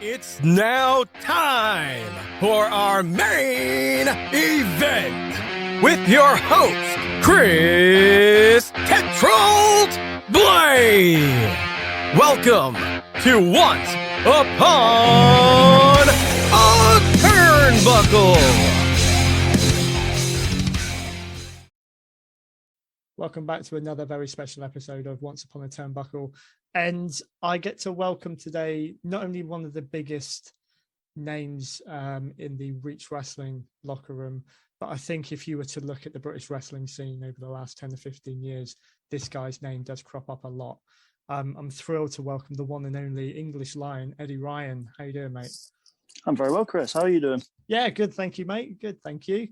It's now time for our main event with your host, Chris Tetrold Blaine. Welcome to Once Upon a Turnbuckle. Welcome back to another very special episode of Once Upon a Turnbuckle. And I get to welcome today not only one of the biggest names in the Reach Wrestling locker room, but I think if you were to look at the British wrestling scene over the last 10 to 15 years, this guy's name does crop up a lot. I'm thrilled to welcome the one and only English Lion, Eddie Ryan. How you doing, mate? I'm very well, Chris. How are you doing? Yeah, good. Thank you, mate. Good. Thank you.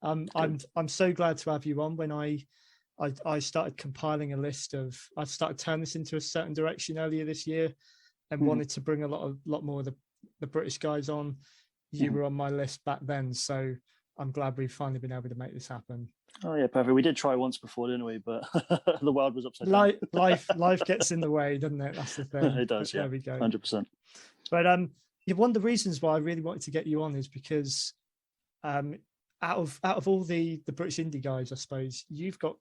I'm so glad to have you on. When I started compiling a list of, I started turning this into a certain direction earlier this year and wanted to bring a lot more of the British guys on. You were on my list back then. So I'm glad we've finally been able to make this happen. Oh yeah, perfect. We did try once before, didn't we? But the world was upside down. Life gets in the way, doesn't it? That's the thing. It does, yeah. There we go. 100%. But one of the reasons why I really wanted to get you on is because out of all the British indie guys, I suppose, you've got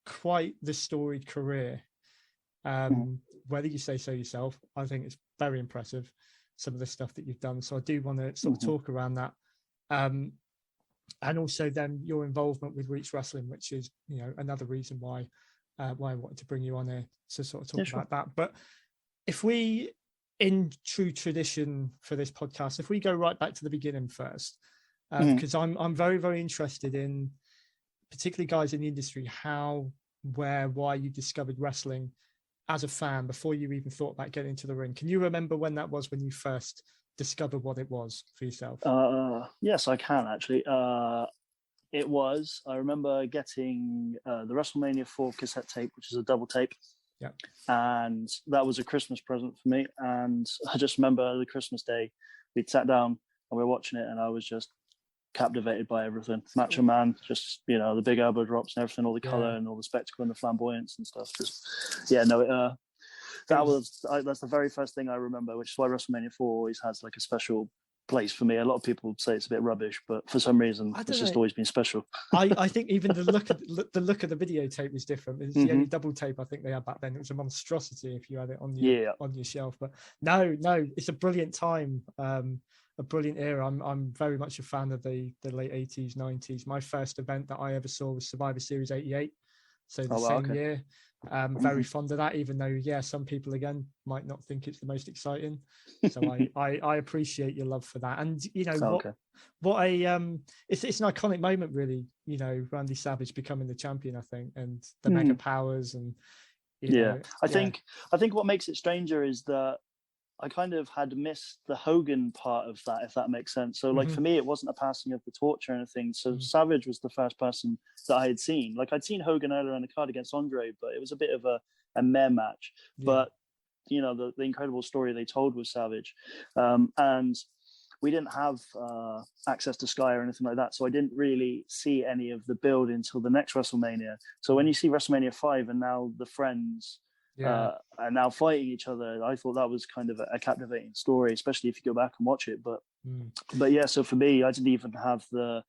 quite the storied career. Whether you say so yourself, I think it's very impressive, some of the stuff that you've done. So I do want to sort of talk around that. And also then your involvement with Reach Wrestling, which is, another reason why I wanted to bring you on here to sort of talk about that. But if we, in true tradition for this podcast, if we go right back to the beginning first, because I'm very, very interested in, particularly guys in the industry, how, where, why you discovered wrestling as a fan before you even thought about getting into the ring. Can you remember when that was, when you first discovered what it was for yourself? Yes, I can actually. It was, I remember getting the WrestleMania 4 cassette tape, which is a double tape. Yeah. And that was a Christmas present for me. And I just remember the Christmas day, we'd sat down and we were watching it, and I was just captivated by everything. Macho Man, just the big elbow drops and everything, all the color and all the spectacle and the flamboyance and stuff. That's the very first thing I remember, which is why WrestleMania 4 always has like a special place for me. A lot of people say it's a bit rubbish, but for some reason it's just always been special. I think even the look of the videotape was different. It's the only double tape I think they had back then. It was a monstrosity if you had it on your shelf. But no, it's a brilliant time. A brilliant era. I'm very much a fan of the late 80s, 90s. My first event that I ever saw was Survivor Series 88. So the same year. Very fond of that, even though, some people again might not think it's the most exciting. So I appreciate your love for that. And it's an iconic moment, really, Randy Savage becoming the champion, I think, and the mega powers and I think what makes it stranger is that I kind of had missed the Hogan part of that, if that makes sense. So like for me, it wasn't a passing of the torch or anything. So Savage was the first person that I had seen. Like I'd seen Hogan earlier on the card against Andre, but it was a bit of a meh match. Yeah. But, the incredible story they told was Savage. And we didn't have access to Sky or anything like that. So I didn't really see any of the build until the next WrestleMania. So when you see WrestleMania 5 and now the Friends and now fighting each other, I thought that was kind of a captivating story, especially if you go back and watch it. But so for me, I didn't even have the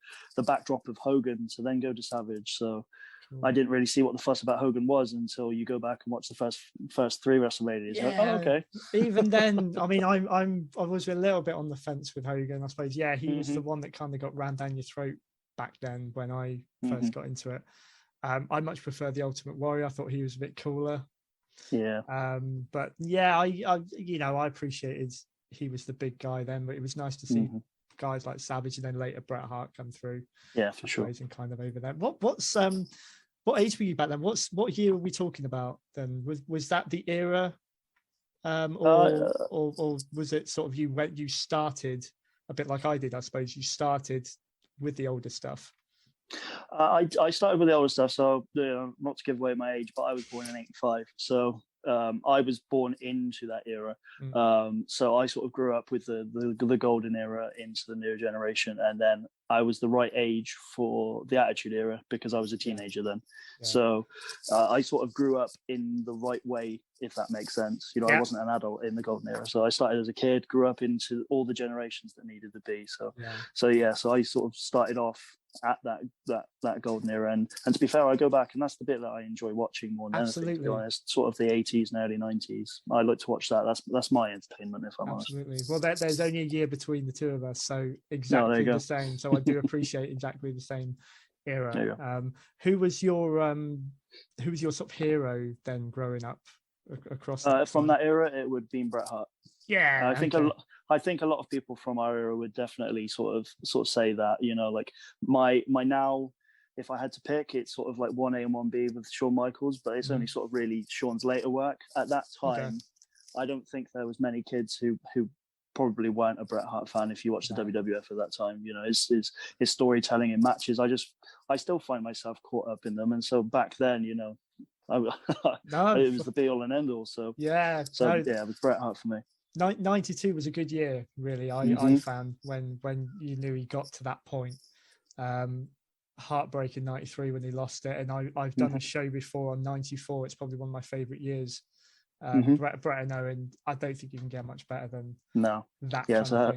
backdrop of Hogan to then go to Savage. So I didn't really see what the fuss about Hogan was until you go back and watch the first three WrestleManias. Yeah. Like, okay. Even then, I mean, I was a little bit on the fence with Hogan, I suppose. Yeah, he was the one that kind of got rammed down your throat back then when I first got into it. I much prefer the Ultimate Warrior. I thought he was a bit cooler. Yeah. But yeah, I appreciated he was the big guy then, but it was nice to see guys like Savage and then later Bret Hart come through. Yeah, for sure. And kind of over there. What age were you back then? What year were we talking about then? Was that the era, or was it sort of you started a bit like I did? I suppose you started with the older stuff. I started with the older stuff, so not to give away my age, but I was born in '85. So I was born into that era. So I sort of grew up with the golden era into the new generation, and then I was the right age for the Attitude Era because I was a teenager then. So I sort of grew up in the right way, if that makes sense. I wasn't an adult in the golden era, so I started as a kid, grew up into all the generations that needed to be. So I sort of started off at that golden era, and to be fair, I go back, and that's the bit that I enjoy watching more than anything, to be honest. Sort of the 80s and early 90s. I like to watch that. That's my entertainment, if I'm honest. Well, there's only a year between the two of us, so exactly the same. So I do appreciate exactly the same era. Who was your sort of hero then growing up across from that era? It would be Bret Hart. I think a lot of people from our era would definitely sort of say that, like my now, if I had to pick, it's sort of like 1A and 1B with Shawn Michaels, but it's only sort of really Shawn's later work. At that time, I don't think there was many kids who probably weren't a Bret Hart fan if you watched the WWF at that time. His storytelling in matches, I still find myself caught up in them. And so back then, it was the be all and end all. So it was Bret Hart for me. 92 was a good year, really. I found when you knew he got to that point. Heartbreak in 93 when he lost it, and I've done a show before on 94. It's probably one of my favorite years. Bret and Owen, I don't think you can get much better than that. Yeah, so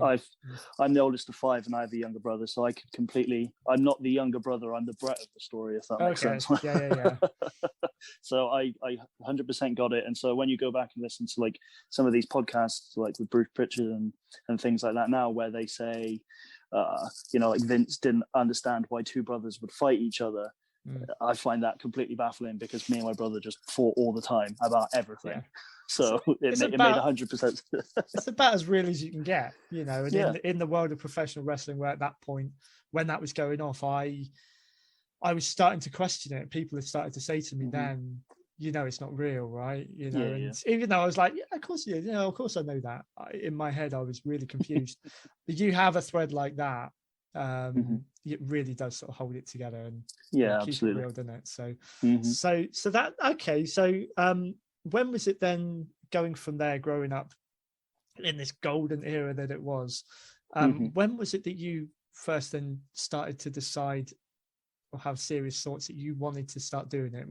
I'm the oldest of five, and I have a younger brother, so I could completely. I'm not the younger brother. I'm the Bret of the story, if that makes sense. Yeah. So I 100% got it, and so when you go back and listen to like some of these podcasts, like with Bruce Pritchard and things like that now, where they say, like Vince didn't understand why two brothers would fight each other. I find that completely baffling because me and my brother just fought all the time about everything. So it made 100%. It's about as real as you can get, and in the world of professional wrestling, where at that point, when that was going off, I was starting to question it. People had started to say to me then, it's not real, right? And even though I was like, of course, of course I know that. In my head, I was really confused. But you have a thread like that. It really does sort of hold it together and keep absolutely it real, doesn't it? So that okay. So when was it then going from there, growing up in this golden era that it was? When was it that you first then started to decide or have serious thoughts that you wanted to start doing it?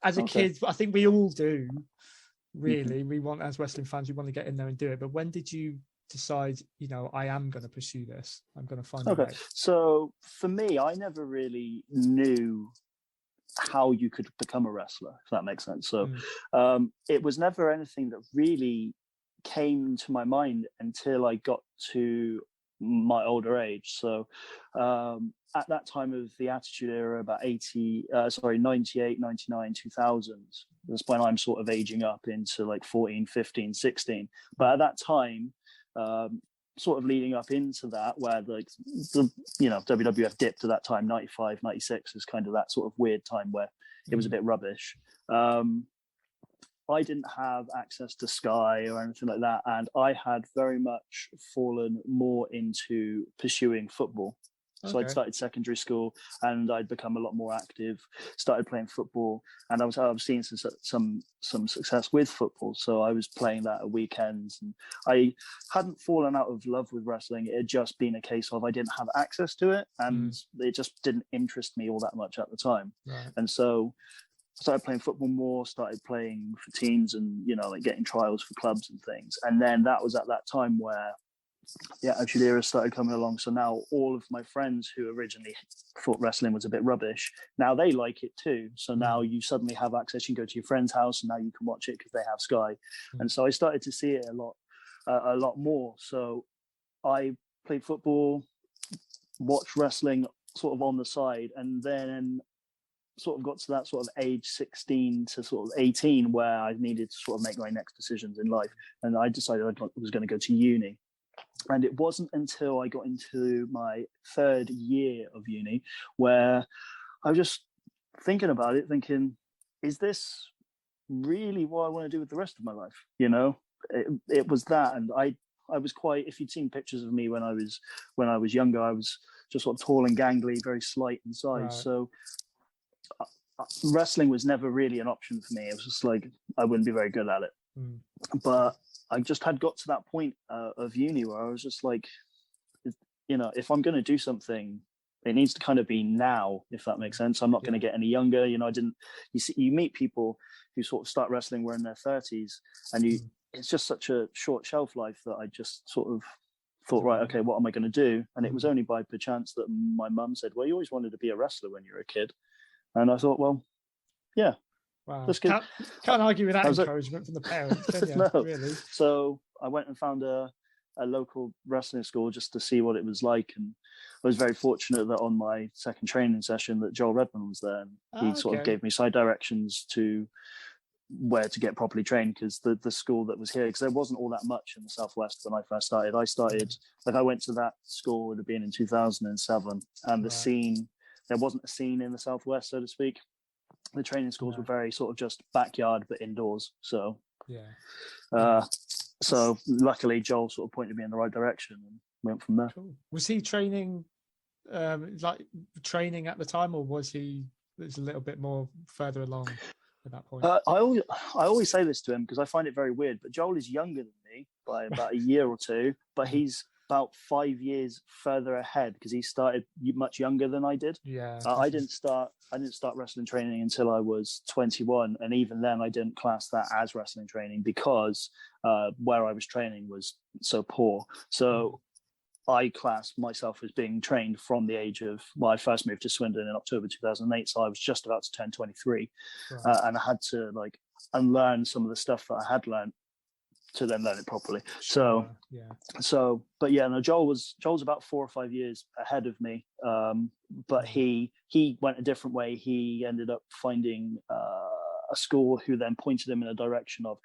As a kid, I think we all do. Really, we want, as wrestling fans, we want to get in there and do it. But when did you decide, I am going to pursue this? I'm going to find a way. So for me, I never really knew how you could become a wrestler, if that makes sense. So it was never anything that really came to my mind until I got to my older age. So at that time of the Attitude Era, about 98, 99, 2000, that's when I'm sort of aging up into like 14, 15, 16. But at that time, sort of leading up into that, where like the WWF dipped at that time, 95, 96 is kind of that sort of weird time where it was a bit rubbish. I didn't have access to Sky or anything like that, and I had very much fallen more into pursuing football. So I'd started secondary school and I'd become a lot more active, started playing football, and I was seeing some success with football. So I was playing that at weekends, and I hadn't fallen out of love with wrestling. It had just been a case of I didn't have access to it, and it just didn't interest me all that much at the time. And so I started playing football more, started playing for teams and, like getting trials for clubs and things. And then that was at that time where Attitude Era started coming along. So now all of my friends who originally thought wrestling was a bit rubbish, now they like it too. So now you suddenly have access. You can go to your friend's house and now you can watch it because they have Sky. And so I started to see it a lot more. So I played football, watched wrestling sort of on the side, and then sort of got to that sort of age 16 to sort of 18 where I needed to sort of make my next decisions in life. And I decided I was going to go to uni. And it wasn't until I got into my third year of uni where I was just thinking about it, thinking, is this really what I want to do with the rest of my life? It was that. And I was quite, if you'd seen pictures of me when I was younger, I was just sort of tall and gangly, very slight in size. Right. So wrestling was never really an option for me. It was just like I wouldn't be very good at it. But I just had got to that point of uni where I was just like, if I'm going to do something, it needs to kind of be now, if that makes sense. I'm not going to get any younger. You meet people who sort of start wrestling when they're in their 30s, and it's just such a short shelf life that I just sort of thought, right, okay, what am I going to do? And it was only by perchance that my mum said, well, you always wanted to be a wrestler when you were a kid. And I thought, well, yeah. Wow. Can't argue with that encouragement from the parents, can you? No. Really? So I went and found a local wrestling school just to see what it was like. And I was very fortunate that on my second training session that Joel Redman was there. And he sort of gave me side directions to where to get properly trained, because the school that was here, because there wasn't all that much in the Southwest when I first started. I went to that school, would have been in 2007, and the scene, there wasn't a scene in the Southwest, so to speak. The training schools were very sort of just backyard but indoors. So so luckily Joel sort of pointed me in the right direction and went from there. Cool. Was he training training at the time, or was a little bit more further along at that point? I always say this to him because I find it very weird, but Joel is younger than me by about a year or two, but he's about 5 years further ahead because he started much younger than I did. I didn't start wrestling training until I was 21, and even then I didn't class that as wrestling training because where I was training was so poor. So I class myself as being trained from the age of, well, I first moved to Swindon in October 2008, so I was just about to turn 23, and I had to like unlearn some of the stuff that I had learned to then learn it properly. Joel was about 4 or 5 years ahead of me, but he went a different way. He ended up finding a school who then pointed him in a direction of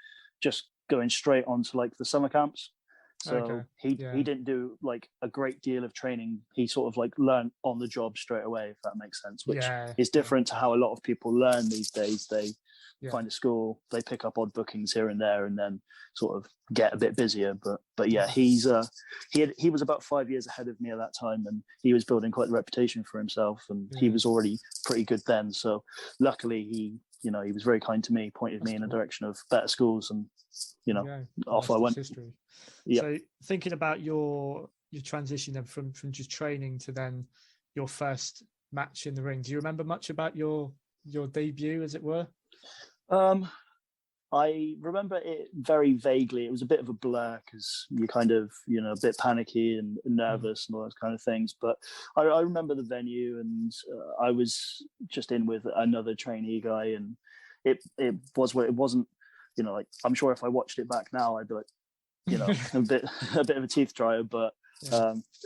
just going straight onto like the summer camps. So he didn't do like a great deal of training. He sort of like learned on the job straight away, if that makes sense, which is different to how a lot of people learn these days. They find a school, they pick up odd bookings here and there, and then sort of get a bit busier. But yeah, he was about 5 years ahead of me at that time, and he was building quite the reputation for himself, and he was already pretty good then. So luckily he was very kind to me, pointed me in a direction of better schools, and off I went. History. So thinking about your transition then from just training to then your first match in the ring, do you remember much about your debut, as it were? I remember it very vaguely. It was a bit of a blur because you're kind of, a bit panicky and nervous and all those kind of things. But I remember the venue, and I was just in with another trainee guy, and it was what it wasn't. Like, I'm sure if I watched it back now, I'd be like, a bit of a teeth dryer. But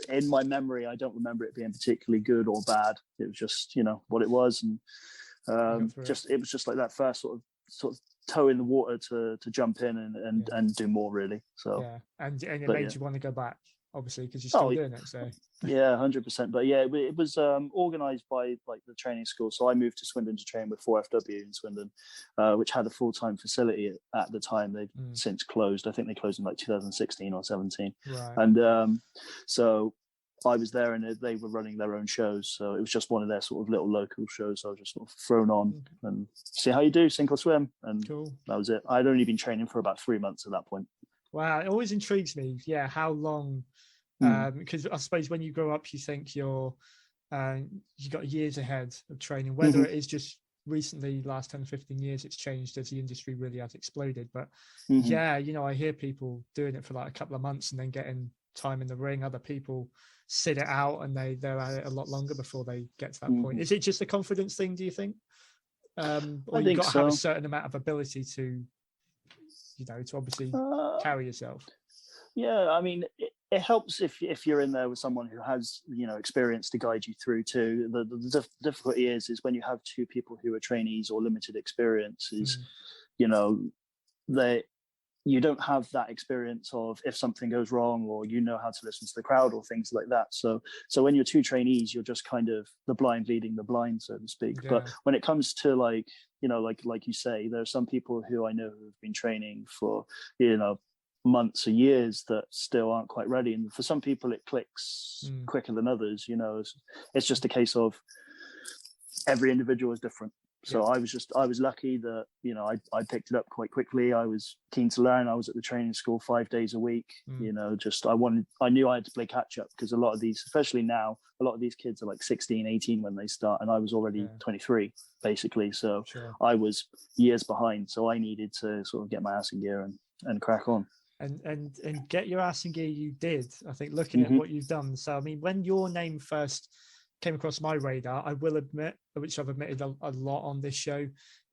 in my memory, I don't remember it being particularly good or bad. It was just, what it was, and it was just like that first sort of toe in the water to jump in and do more, really. So and it made you want to go back, obviously, because you're still doing it. So 100%. But it was organized by like the training school. So I moved to Swindon to train with 4FW in Swindon, which had a full-time facility at the time. They've since closed. I think they closed in like 2016 or 17. And so I was there, and they were running their own shows, so it was just one of their sort of little local shows. So I was just sort of thrown on and see how you do, sink or swim, and that was it. I'd only been training for about 3 months at that point. Wow, it always intrigues me. Yeah, how long? Because I suppose when you grow up, you think you got years ahead of training. Whether it is just recently, last 10, 15 years, it's changed as the industry really has exploded. But I hear people doing it for like a couple of months and then getting time in the ring. Other people sit it out and they're at it a lot longer before they get to that point. Is it just a confidence thing, do you think? Or you've got to have a certain amount of ability to obviously carry yourself? Yeah, I mean, it helps if you're in there with someone who has experience to guide you through too. The difficulty is when you have two people who are trainees or limited experience, you don't have that experience of if something goes wrong, or how to listen to the crowd or things like that. So when you're two trainees, you're just kind of the blind leading the blind, so to speak. But when it comes to like you say, there are some people who I know who have been training for months or years that still aren't quite ready, and for some people it clicks quicker than others. It's just a case of every individual is different. So I was lucky that, I picked it up quite quickly. I was keen to learn. I was at the training school 5 days a week. I knew I had to play catch up, because a lot of these, especially now, a lot of these kids are like 16, 18 when they start, and I was already 23 basically. So I was years behind. So I needed to sort of get my ass in gear and crack on. And get your ass in gear, you did. I think, looking at what you've done. So I mean, when your name first came across my radar, I will admit, which I've admitted a lot on this show,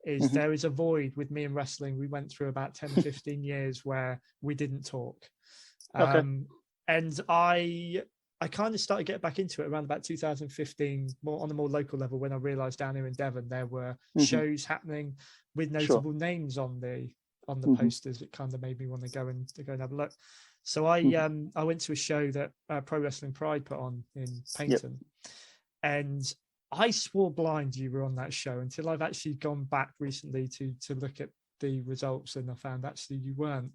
is there is a void with me and wrestling. We went through about 10 or 15 years where we didn't talk. And I kind of started getting back into it around about 2015, more on a more local level, when I realized down here in Devon there were shows happening with notable names on the posters. It kind of made me want to go and have a look. So I went to a show that Pro Wrestling Pride put on in Paynton, and I swore blind you were on that show until I've actually gone back recently to look at the results, and I found actually you weren't.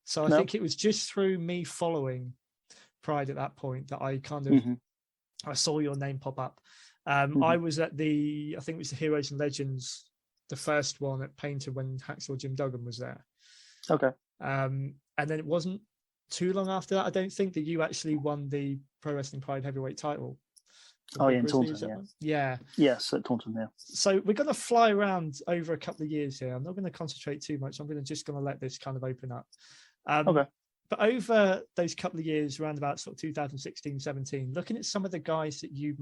So I think it was just through me following Pride at that point that I kind of I saw your name pop up. I was at I think it was the Heroes and Legends, the first one at Paynton, when Hacksaw Jim Duggan was there. And then it wasn't too long after that, I don't think, that you actually won the Pro Wrestling Pride heavyweight title. In Taunton, Yes, at Taunton, So we're going to fly around over a couple of years here. I'm not going to concentrate too much. I'm just going to let this kind of open up. But over those couple of years, around about sort of 2016, 17, looking at some of the guys that you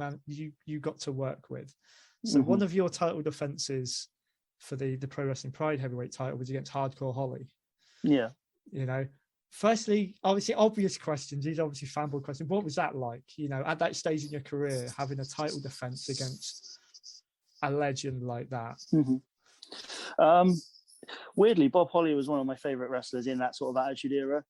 got to work with. So one of your title defenses for the Pro Wrestling Pride heavyweight title was against Hardcore Holly. Firstly, obviously, obvious questions. These are obviously fanboy questions. What was that like, at that stage in your career, having a title defense against a legend like that? Weirdly, Bob Holly was one of my favorite wrestlers in that sort of Attitude Era.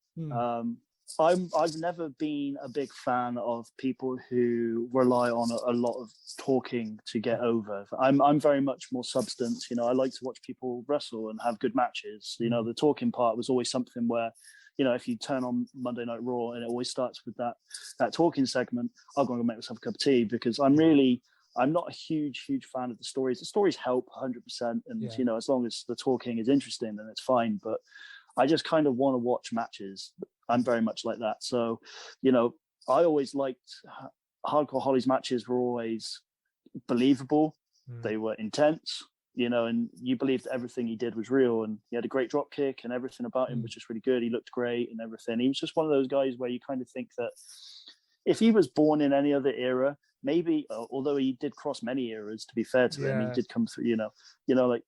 I've never been a big fan of people who rely on a lot of talking to get over. I'm very much more substance. I like to watch people wrestle and have good matches. The talking part was always something where, if you turn on Monday Night Raw and it always starts with that talking segment, I'll go and make myself a cup of tea, because I'm not a huge fan of the stories. The stories help 100%. And, as long as the talking is interesting, then it's fine. But I just kind of want to watch matches. I'm very much like that. So, I always liked Hardcore Holly's matches were always believable. They were intense, and you believed everything he did was real, and he had a great drop kick, and everything about him was just really good. He looked great and everything. He was just one of those guys where you kind of think that if he was born in any other era, maybe, although he did cross many eras, to be fair to him, he did come through, like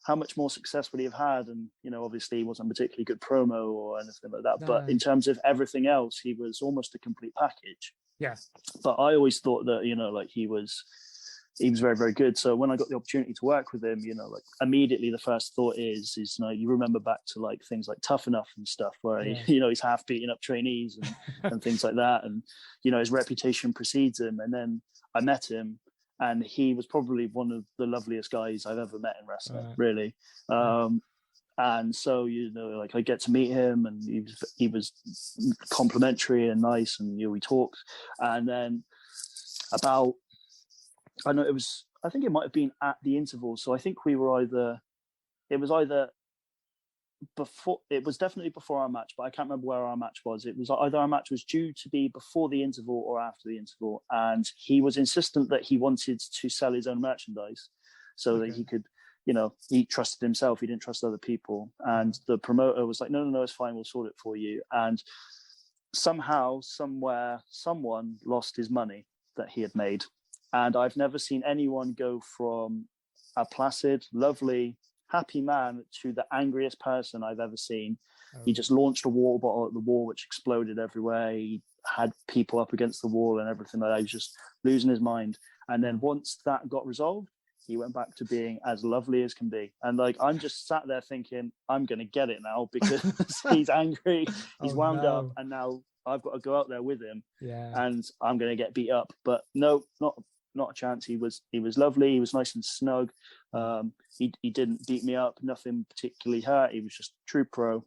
how much more success would he have had? And, obviously he wasn't a particularly good promo or anything like that. No. But in terms of everything else, he was almost a complete package. Yeah. But I always thought that, he was very, very good. So when I got the opportunity to work with him, immediately the first thought is you remember back to like things like Tough Enough and stuff, where he's half beating up trainees and things like that, and his reputation precedes him. And then I met him, and he was probably one of the loveliest guys I've ever met in wrestling, really. And so I get to meet him, and he was complimentary and nice, and we talked. And then I think it might have been at the interval. So I think it was definitely before our match, but I can't remember where our match was. It was either our match was due to be before the interval or after the interval. And he was insistent that he wanted to sell his own merchandise so that he could, he trusted himself. He didn't trust other people. And the promoter was like, no, it's fine. We'll sort it for you. And somehow, somewhere, someone lost his money that he had made. And I've never seen anyone go from a placid, lovely, happy man to the angriest person I've ever seen. He just launched a water bottle at the wall, which exploded everywhere. He had people up against the wall and everything like that. He was just losing his mind. And then once that got resolved, he went back to being as lovely as can be. And I'm just sat there thinking, I'm going to get it now, because he's angry, he's wound up, and now I've got to go out there with him, and I'm going to get beat up. But no, not a chance. He was lovely. He was nice and snug. He didn't beat me up. Nothing particularly hurt. He was just true pro.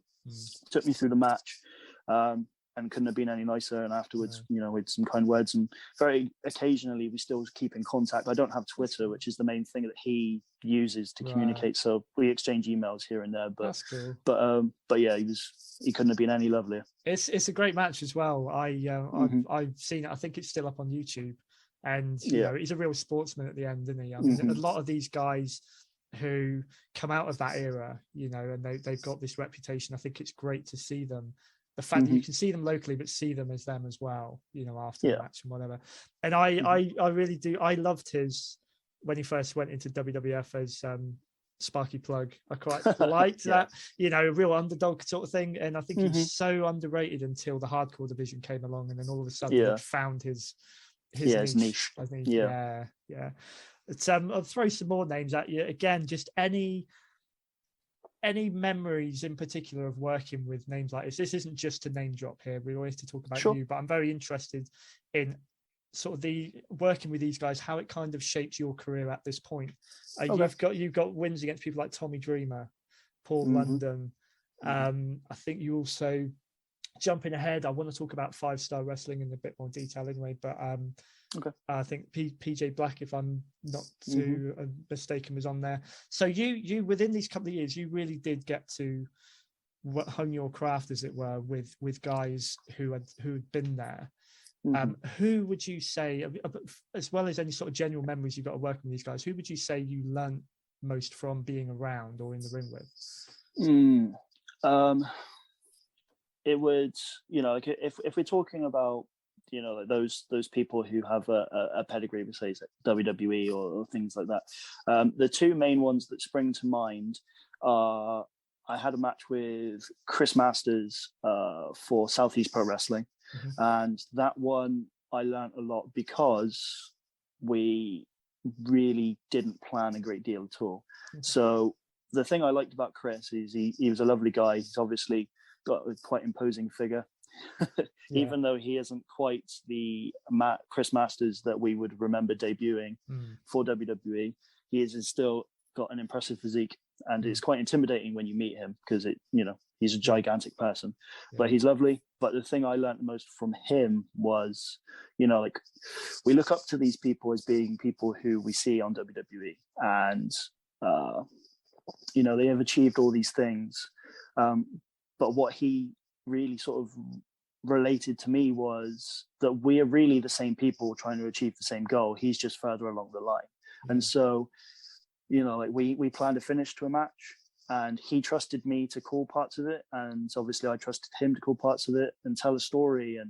Took me through the match. And and couldn't have been any nicer. And afterwards, with some kind words, and very occasionally we still keep in contact. I don't have Twitter, which is the main thing that he uses to communicate. So we exchange emails here and there. But that's cool. But yeah, he couldn't have been any lovelier. It's a great match as well. I've seen it. I think it's still up on YouTube. And he's a real sportsman at the end, isn't he? I mean, a lot of these guys who come out of that era, and they've got this reputation. I think it's great to see them. The fact that you can see them locally, but see them as them as well, after the match and whatever. And I really do. I loved his when he first went into WWF as Sparky Plug. I quite liked that, a real underdog sort of thing. And I think he was so underrated until the hardcore division came along, and then all of a sudden he found his niche. I think. Yeah. I'll throw some more names at you again. Just any memories in particular of working with names like this? This isn't just a name drop here. We always to talk about you, but I'm very interested in sort of the working with these guys, how it kind of shaped your career at this point. You've got wins against people like Tommy Dreamer, Paul London. I think you also, jumping ahead, I want to talk about 5-star wrestling in a bit more detail anyway, but I think PJ Black, if I'm not too mistaken, was on there. So you within these couple of years, you really did get to hone your craft, as it were, with guys who had been there. Who would you say, as well as any sort of general memories you've got of working with these guys, who would you say you learnt most from being around or in the ring with? It would, like if we're talking about, like those people who have a pedigree, we say WWE or things like that. The two main ones that spring to mind are, I had a match with Chris Masters for Southeast Pro Wrestling. And that one I learned a lot because we really didn't plan a great deal at all. So the thing I liked about Chris is he was a lovely guy. He's obviously got a quite imposing figure. Even though he isn't quite the Chris Masters that we would remember debuting for WWE, he is still got an impressive physique, and it's quite intimidating when you meet him because he's a gigantic person, but he's lovely. But the thing I learned the most from him was, like we look up to these people as being people who we see on WWE, and they have achieved all these things. But what he really sort of related to me was that we are really the same people trying to achieve the same goal. He's just further along the line. And so, like we planned a finish to a match, and he trusted me to call parts of it. And obviously I trusted him to call parts of it and tell a story. And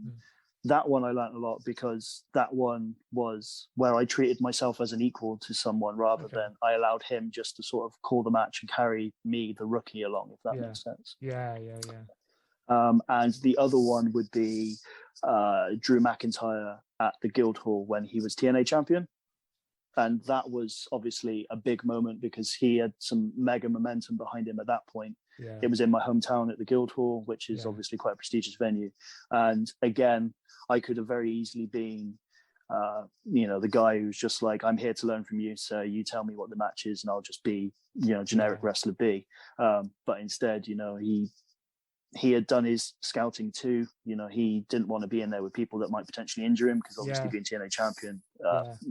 that one I learned a lot, because that one was where I treated myself as an equal to someone rather than I allowed him just to sort of call the match and carry me, the rookie, along, if that makes sense. Yeah. And the other one would be Drew McIntyre at the Guildhall when he was TNA champion. And that was obviously a big moment because he had some mega momentum behind him at that point. It was in my hometown at the Guildhall, which is obviously quite a prestigious venue. And again, I could have very easily been, the guy who's just like, I'm here to learn from you, so you tell me what the match is and I'll just be, generic wrestler B. But instead, he had done his scouting too. He didn't want to be in there with people that might potentially injure him, because obviously being TNA champion,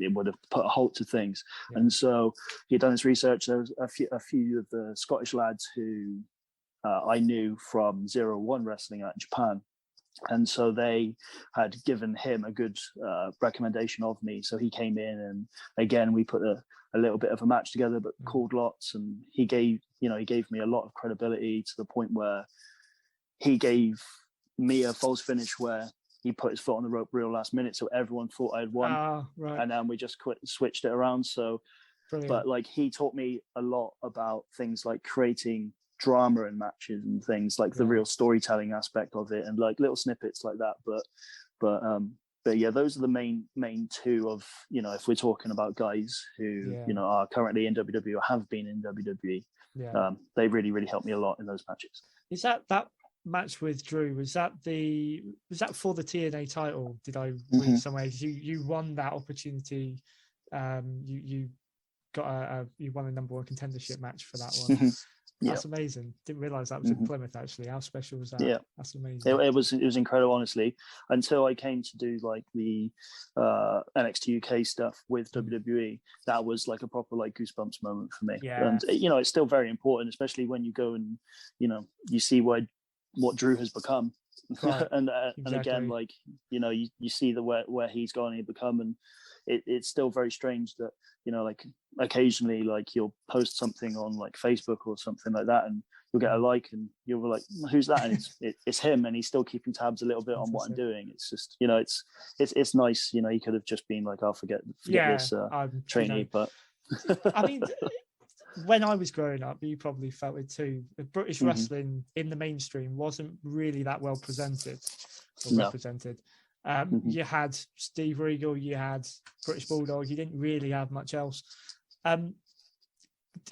it would have put a halt to things. And so he had done his research. There was a few of the Scottish lads who I knew from 0-1 wrestling out in Japan. And so they had given him a good recommendation of me. So he came in, and again, we put a little bit of a match together, but called lots. And he gave me a lot of credibility, to the point where he gave me a false finish where he put his foot on the rope real last minute, so everyone thought I had won. And then we just switched it around. So, brilliant. But like, he taught me a lot about things like creating drama in matches and things like the real storytelling aspect of it, and like little snippets like that. But yeah, those are the main two of, if we're talking about guys who are currently in WWE or have been in WWE. They really, really helped me a lot in those matches. Is that match with Drew, was that for the TNA title? Did I read somewhere you won that opportunity? You got you won a number one contendership match for that one. That's amazing. Didn't realize that was in Plymouth. Actually, how special was that? Yeah, that's amazing. It was incredible, honestly. Until I came to do like the NXT UK stuff with WWE, that was like a proper like goosebumps moment for me. Yeah. And it's still very important, especially when you go and you see what Drew has become. Right. and Exactly. again, like you see where he's gone and become, and it's still very strange that like occasionally like you'll post something on like Facebook or something like that, and you'll get a like, and you'll be like, who's that? And it's him, and he's still keeping tabs a little bit on what I'm doing. It's just it's nice. He could have just been like, I'll forget this trainee, but I mean. When I was growing up, you probably felt it too. British wrestling in the mainstream wasn't really that well presented or represented. You had Steve Regal, you had British Bulldog. You didn't really have much else.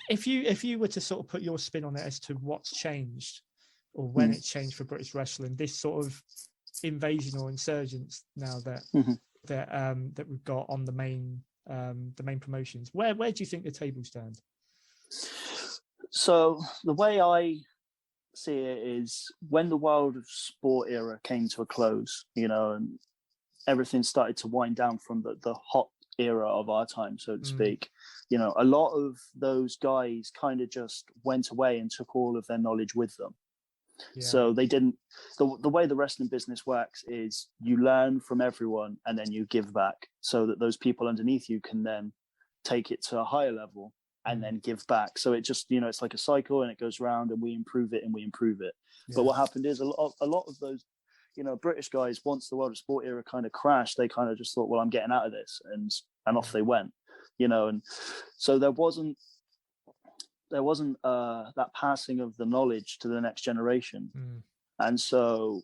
If you were to sort of put your spin on it as to what's changed or when it changed for British wrestling, this sort of invasion or insurgence now that we've got on the main promotions, where do you think the tables stand? So the way I see it is when the World of Sport era came to a close, and everything started to wind down from the hot era of our time, so to speak. A lot of those guys kind of just went away and took all of their knowledge with them. Yeah. So they didn't. The way the wrestling business works is you learn from everyone and then you give back, so that those people underneath you can then take it to a higher level and then give back. So it just, it's like a cycle, and it goes round, and we improve it. Yeah. But what happened is a lot of those, British guys, once the World of Sport era kind of crashed, they kind of just thought, well, I'm getting out of this, and off they went, and so there wasn't that passing of the knowledge to the next generation. And so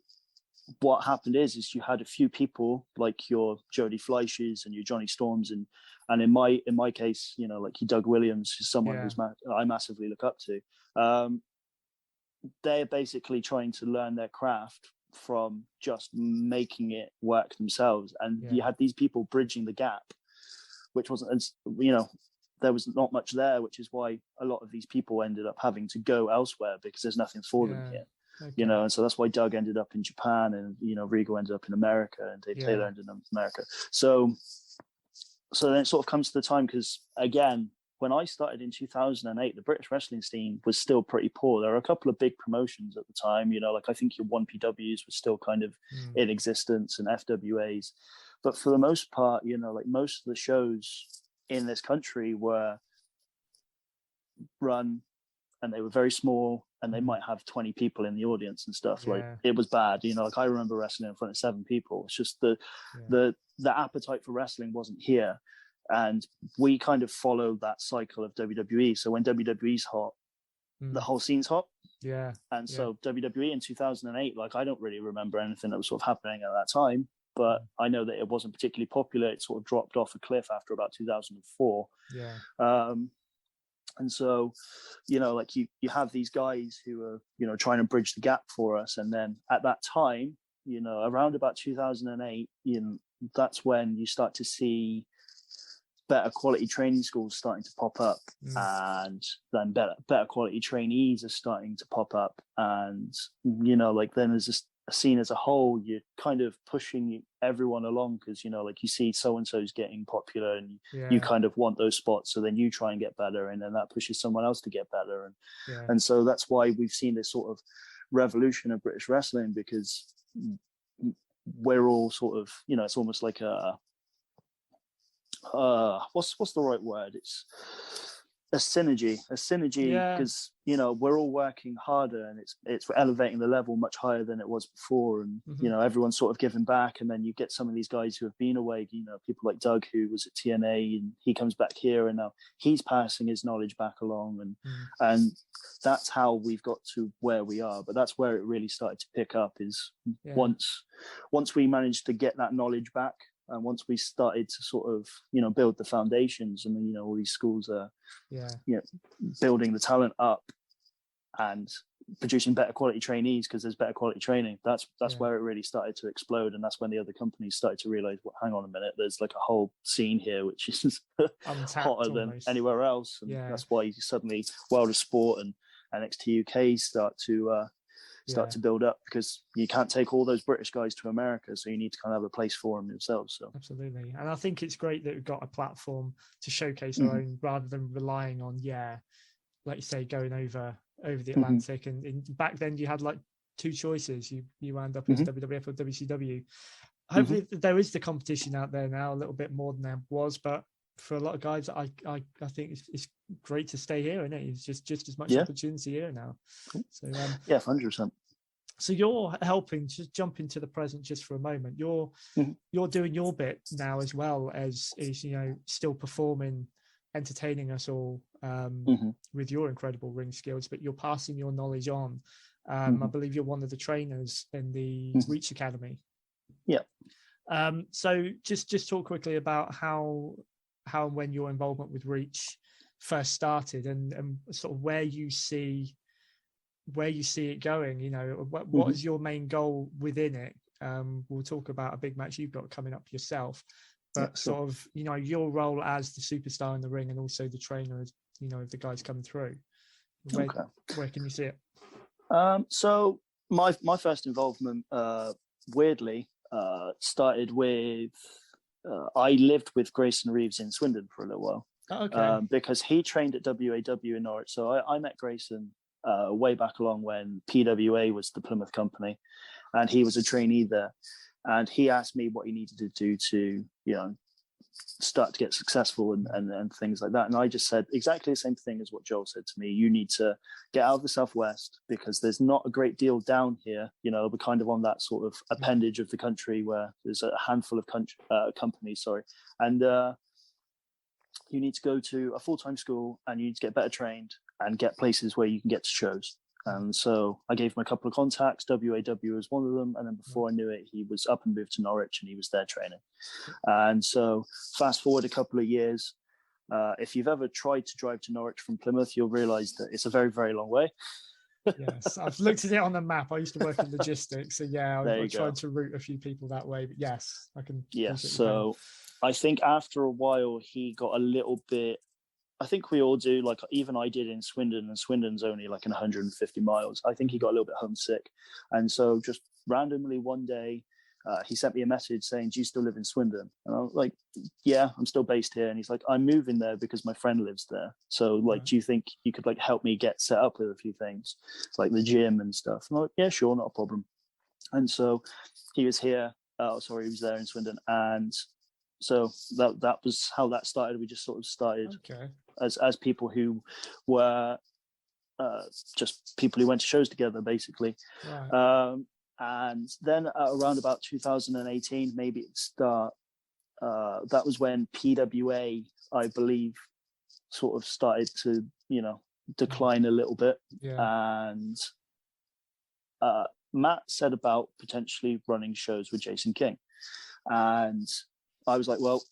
what happened is you had a few people like your Jody Fleisch's and your Johnny Storms, and in my case, like your Doug Williams is someone who's I massively look up to. They're basically trying to learn their craft from just making it work themselves, and you had these people bridging the gap, which wasn't, there was not much there, which is why a lot of these people ended up having to go elsewhere, because there's nothing for them here. Okay. And so that's why Doug ended up in Japan, and Regal ended up in America, and Dave Taylor ended up in America. So then it sort of comes to the time, because again, when I started in 2008, the British wrestling scene was still pretty poor. There were a couple of big promotions at the time, like I think your 1PWs was still kind of in existence, and FWAs, but for the most part, like most of the shows in this country were run, and they were very small, and they might have 20 people in the audience and stuff. Like it was bad, like I remember wrestling in front of 7 people. It's just the appetite for wrestling wasn't here, and we kind of followed that cycle of WWE. So when WWE's hot, the whole scene's hot. And so WWE in 2008, like I don't really remember anything that was sort of happening at that time, but I know that it wasn't particularly popular. It sort of dropped off a cliff after about 2004. And so, like you have these guys who are, trying to bridge the gap for us. And then at that time, around about 2008, that's when you start to see better quality training schools starting to pop up, and then better quality trainees are starting to pop up. And, like then there's this scene as a whole, you're kind of pushing everyone along, because like you see so and so's getting popular, and you kind of want those spots, so then you try and get better, and then that pushes someone else to get better, and so that's why we've seen this sort of revolution of British wrestling, because we're all sort of, it's almost like a what's the right word, it's a synergy, because we're all working harder, and it's elevating the level much higher than it was before, and everyone's sort of giving back. And then you get some of these guys who have been away, people like Doug, who was at TNA, and he comes back here, and now he's passing his knowledge back along, and that's how we've got to where we are. But that's where it really started to pick up, is once we managed to get that knowledge back. And once we started to sort of, build the foundations, and all these schools are, building the talent up and producing better quality trainees, because there's better quality training. That's where it really started to explode, and that's when the other companies started to realize, well, hang on a minute, there's like a whole scene here which is hotter than anywhere else, and that's why suddenly World of Sport and NXT UK start to build up, because you can't take all those British guys to America, so you need to kind of have a place for them themselves. So absolutely, and I think it's great that we've got a platform to showcase our own, rather than relying on, like you say, going over the Atlantic. And back then you had like two choices. You wound up as WWF or WCW. Hopefully there is the competition out there now, a little bit more than there was, but for a lot of guys, I think it's great to stay here, and it's just as much opportunity here now. So 100%. So you're helping, just jump into the present just for a moment. You're doing your bit now, as well as still performing, entertaining us all with your incredible ring skills, but you're passing your knowledge on. I believe you're one of the trainers in the Reach Academy. Yeah. So just talk quickly about how and when your involvement with Reach first started, and sort of where you see it going. What is your main goal within it? We'll talk about a big match you've got coming up yourself, but sort of your role as the superstar in the ring, and also the trainer, of the guys coming through. Where can you see it? So my first involvement, weirdly, started with I lived with Grayson Reeves in Swindon for a little while. Oh, okay. Because he trained at WAW in Norwich. So I met Grayson way back along when PWA was the Plymouth company, and he was a trainee there. And he asked me what he needed to do to, start to get successful and things like that. And I just said exactly the same thing as what Joel said to me. You need to get out of the Southwest, because there's not a great deal down here. We're kind of on that sort of appendage of the country where there's a handful of companies, and you need to go to a full-time school, and you need to get better trained and get places where you can get to shows. And so I gave him a couple of contacts. WAW was one of them. And then before I knew it, he was up and moved to Norwich, and he was there training. And so fast forward a couple of years, if you've ever tried to drive to Norwich from Plymouth, you'll realize that it's a very, very long way. Yes, I've looked at it on the map. I used to work in logistics. So I tried to route a few people that way. But yes, I can. Yes. So I think after a while, he got a little bit, I think we all do, like even I did in Swindon, and Swindon's only like 150 miles. I think he got a little bit homesick. And so just randomly one day, he sent me a message saying, "Do you still live in Swindon?" And I was like, "Yeah, I'm still based here." And he's like, "I'm moving there because my friend lives there. So like, do you think you could like help me get set up with a few things, like the gym and stuff?" And I'm like, "Yeah, sure, not a problem." And so he was here. He was there in Swindon. And so that was how that started. We just sort of started as people who were just people who went to shows together, basically. Right. And then around about 2018, maybe at the start, that was when PWA, I believe, sort of started to, decline a little bit. Yeah. And Matt said about potentially running shows with Jason King. And I was like, well,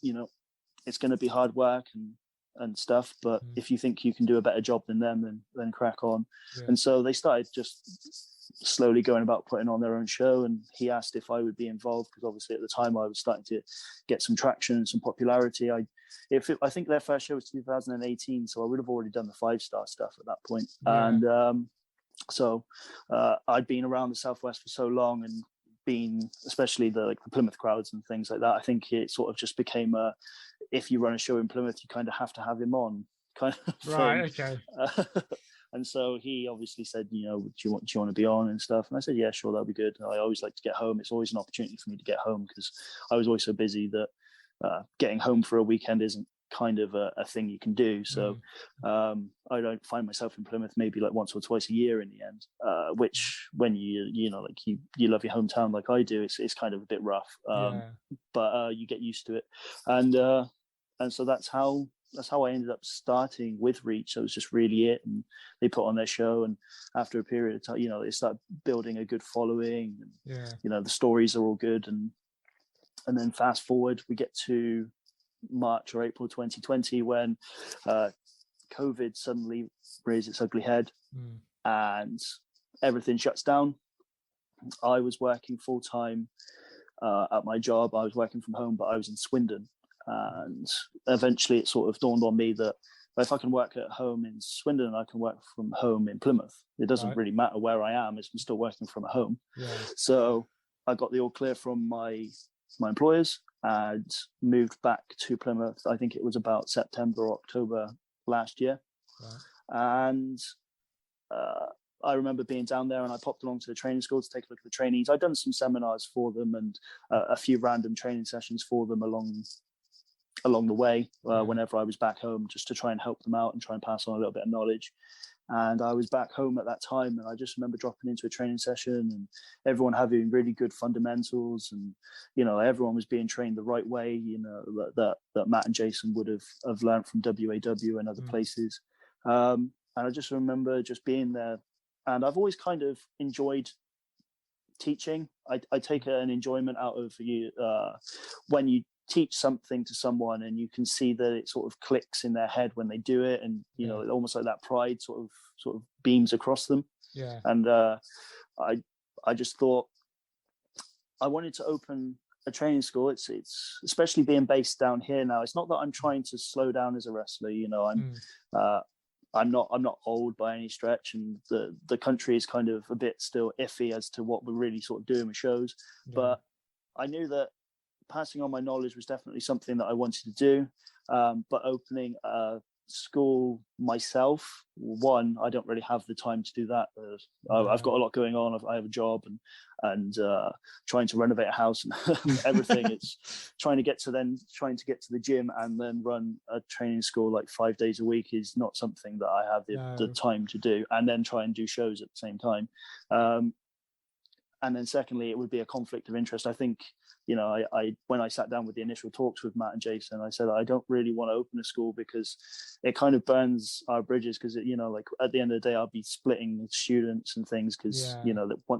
it's going to be hard work and stuff, but if you think you can do a better job than them, then crack on. Yeah. And so they started just slowly going about putting on their own show, and he asked if I would be involved, because obviously at the time I was starting to get some traction and some popularity. I think their first show was 2018, so I would have already done the 5-star stuff at that point. Yeah. And so I'd been around the Southwest for so long, and been especially the Plymouth crowds and things like that. I think it sort of just became if you run a show in Plymouth, you kind of have to have him on, kind of thing. Right. Okay. And so he obviously said, do you want to be on and stuff? And I said, yeah, sure, that'll be good. I always like to get home. It's always an opportunity for me to get home, because I was always so busy that getting home for a weekend isn't kind of a thing you can do. So I don't find myself in Plymouth maybe like once or twice a year in the end, which when you love your hometown like I do, it's kind of a bit rough. But you get used to it. And so that's how I ended up starting with Reach. So it was just really it. And they put on their show, and after a period of time, they start building a good following, and the stories are all good. And then fast forward, we get to March or April 2020, when COVID suddenly raised its ugly head, and everything shuts down. I was working full-time at my job. I was working from home, but I was in Swindon. And eventually it sort of dawned on me that if I can work at home in Swindon, I can work from home in Plymouth. It doesn't really matter where I am. I'm still working from home. Yeah. So I got the all clear from my employers and moved back to Plymouth. I think it was about September or October last year. Right. And I remember being down there, and I popped along to the training school to take a look at the trainees. I'd done some seminars for them and a few random training sessions for them along the way whenever I was back home, just to try and help them out and try and pass on a little bit of knowledge. And I was back home at that time, and I just remember dropping into a training session and everyone having really good fundamentals, and everyone was being trained the right way, that Matt and Jason would have learned from WAW and other places. And I just remember just being there, and I've always kind of enjoyed teaching. I take an enjoyment out of you when you teach something to someone and you can see that it sort of clicks in their head when they do it, and almost like that pride sort of beams across them. Yeah. And I just thought I wanted to open a training school. It's especially being based down here now. It's not that I'm trying to slow down as a wrestler. I'm not old by any stretch, and the country is kind of a bit still iffy as to what we're really sort of doing with shows. Yeah. But I knew that passing on my knowledge was definitely something that I wanted to do. But opening a school myself, one, I don't really have the time to do that. I've got a lot going on. I have a job and trying to renovate a house and everything. It's trying to get to the gym and then run a training school like 5 days a week is not something that I have the time to do, and then try and do shows at the same time. And then secondly, it would be a conflict of interest. I think, I when I sat down with the initial talks with Matt and Jason, I said, I don't really want to open a school because it kind of burns our bridges, because, like at the end of the day, I'll be splitting students and things because,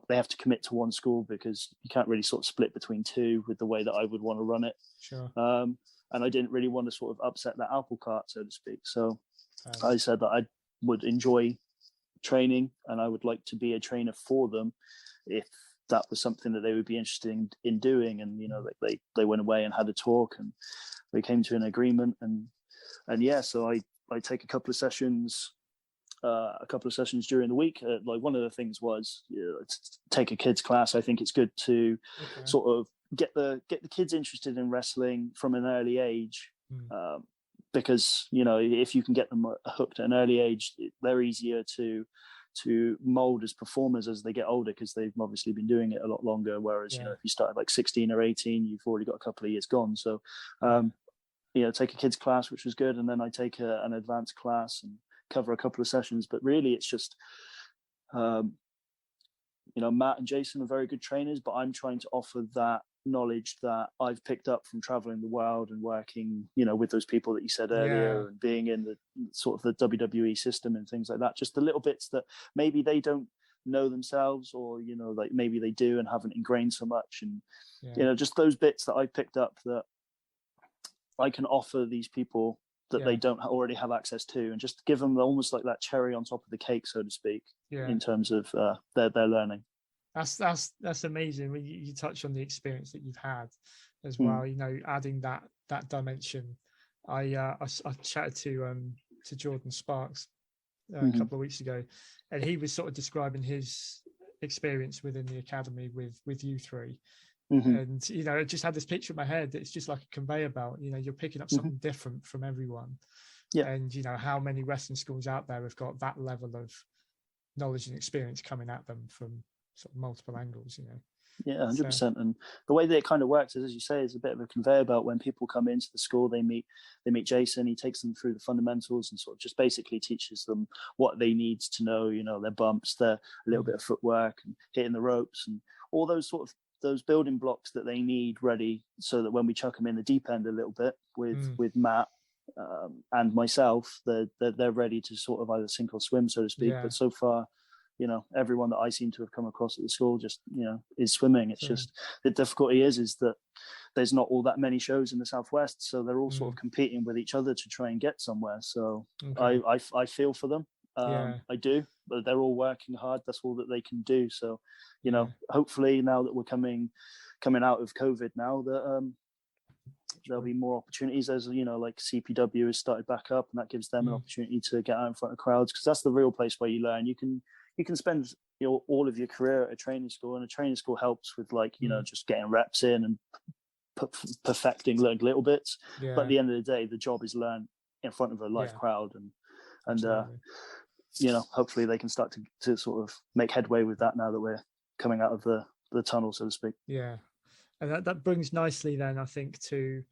they have to commit to one school, because you can't really sort of split between two with the way that I would want to run it. Sure. And I didn't really want to sort of upset that apple cart, so to speak. So I said that I would enjoy training and I would like to be a trainer for them if that was something that they would be interested in doing. And they went away and had a talk, and we came to an agreement, and so I take a couple of sessions during the week. Like one of the things was take a kids class. I think it's good to sort of get the kids interested in wrestling from an early age, because if you can get them hooked at an early age, they're easier to mold as performers as they get older, because they've obviously been doing it a lot longer. Whereas if you start at like 16 or 18, you've already got a couple of years gone. So take a kids class, which was good, and then I take an advanced class and cover a couple of sessions. But really it's just Matt and Jason are very good trainers, but I'm trying to offer that knowledge that I've picked up from traveling the world and working with those people that you said earlier, and being in the sort of the WWE system and things like that. Just the little bits that maybe they don't know themselves, or like maybe they do and haven't ingrained so much, and just those bits that I picked up that I can offer these people that they don't already have access to, and just give them almost like that cherry on top of the cake, so to speak, in terms of their learning. That's amazing. When you touch on the experience that you've had as well, adding that dimension. I chatted to Jordan Sparks a couple of weeks ago, and he was sort of describing his experience within the academy with you three. And I just had this picture in my head. It's just like a conveyor belt. You're picking up something different from everyone. And how many wrestling schools out there have got that level of knowledge and experience coming at them from sort of multiple angles. 100%. And the way that it kind of works is, as you say, is a bit of a conveyor belt. When people come into the school, they meet Jason. He takes them through the fundamentals and sort of just basically teaches them what they need to know, their bumps, their a little bit of footwork and hitting the ropes, and all those those building blocks that they need ready, so that when we chuck them in the deep end a little bit with Matt and myself, they're ready to sort of either sink or swim, so to speak. But so far, everyone that I seem to have come across at the school just, is swimming. It's just the difficulty is that there's not all that many shows in the Southwest, so they're all sort of competing with each other to try and get somewhere. So I feel for them. I do, but they're all working hard. That's all that they can do. So, hopefully now that we're coming out of COVID now, that there'll be more opportunities. As like CPW has started back up, and that gives them an opportunity to get out in front of crowds, because that's the real place where you learn. You can spend all of your career at a training school, and a training school helps with like just getting reps in and perfecting little bits. But at the end of the day, the job is learned in front of a live crowd, and hopefully they can start to sort of make headway with that now that we're coming out of the tunnel, so to speak. Yeah. And that brings nicely then, I think, to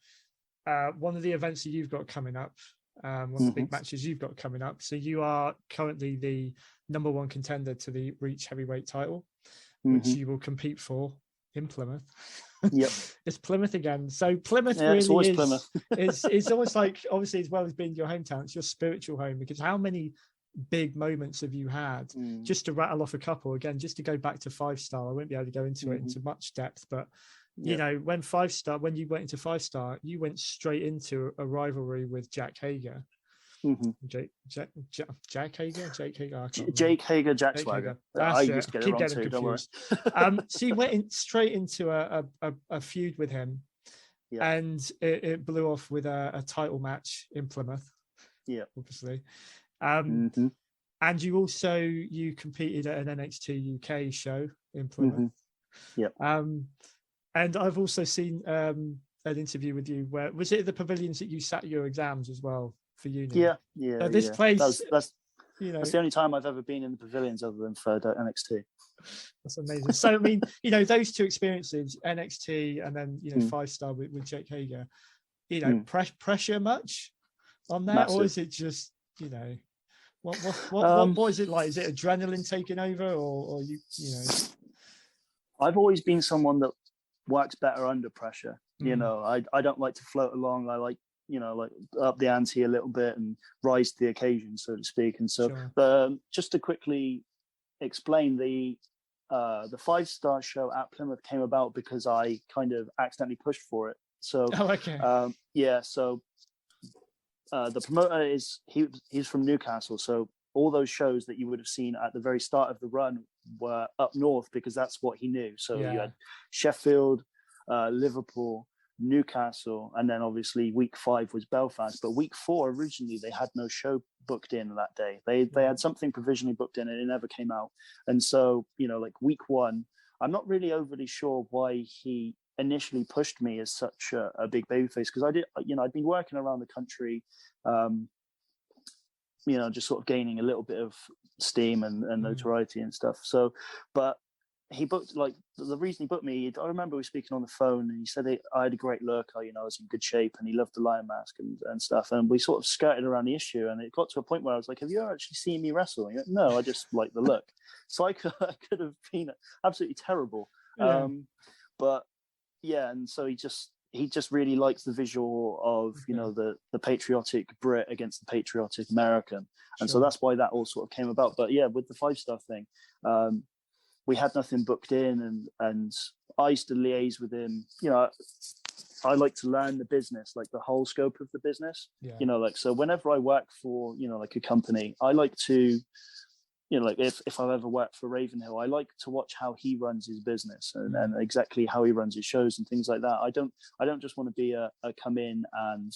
one of the events that you've got coming up, one of the big matches you've got coming up. So you are currently the number one contender to the Reach Heavyweight title, which you will compete for in Plymouth. Yep. It's Plymouth again. So Plymouth it's always Plymouth. it's almost like, obviously, as well as being your hometown, it's your spiritual home, because how many big moments have you had? Just to rattle off a couple again, just to go back to 5-star, I won't be able to go into it into much depth, but when you went into 5-star, you went straight into a rivalry with Jake Hager. Jake Hager, Jake Hager, Jack Swagger. I used to get it wrong too, don't worry. So you went straight into a feud with him, and it blew off with a title match in Plymouth, obviously. And you competed at an NXT UK show in Plymouth. And I've also seen an interview with you where, was it the pavilions that you sat your exams as well for uni? This place, that's the only time I've ever been in the pavilions other than for NXT. That's amazing. So I mean, those two experiences, NXT and then 5-star with Jake Hager, pressure much on that? Massive. Or is it just what is it like? Is it adrenaline taking over, or you I've always been someone that works better under pressure. I don't like to float along. I like like up the ante a little bit and rise to the occasion, so to speak. And so just to quickly explain, the 5-star show at Plymouth came about because I kind of accidentally pushed for it. So so the promoter he's from Newcastle, so all those shows that you would have seen at the very start of the run were up north, because that's what he knew. So you had Sheffield, Liverpool, Newcastle, and then obviously week 5 was Belfast. But week 4 originally they had no show booked in that day. They had something provisionally booked in and it never came out. And so like week 1, I'm not really overly sure why he initially pushed me as such a big babyface, because I'd been working around the country, just sort of gaining a little bit of steam and notoriety and stuff. So, but he booked, like, the reason he booked me, I remember we were speaking on the phone, and he said I had a great look, I was in good shape, and he loved the lion mask and stuff. And we sort of skirted around the issue, and it got to a point where I was like, have you ever actually seen me wrestle? And he went, no, I just like the look. So I could have been absolutely terrible. But yeah, and so he just really likes the visual of the patriotic Brit against the patriotic American, and so that's why that all sort of came about. But yeah, with the 5-star thing, we had nothing booked in, and I used to liaise with him. I like to learn the business, like the whole scope of the business. So whenever I work for like a company, I like to like if I've ever worked for Ravenhill, I like to watch how he runs his business and exactly how he runs his shows and things like that. I don't just want to be a come in and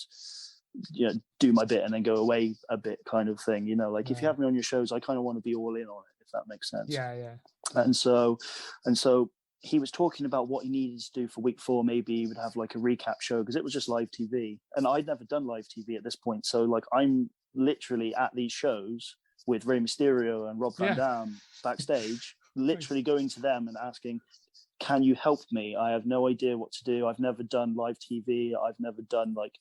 do my bit and then go away a bit kind of thing. If you have me on your shows, I kind of want to be all in on it, if that makes sense. And so he was talking about what he needed to do for week 4. Maybe he would have like a recap show, because it was just live TV, and I'd never done live TV at this point. So like I'm literally at these shows with Rey Mysterio and Rob Van Dam backstage, literally going to them and asking, can you help me? I have no idea what to do. I've never done live TV. I've never done like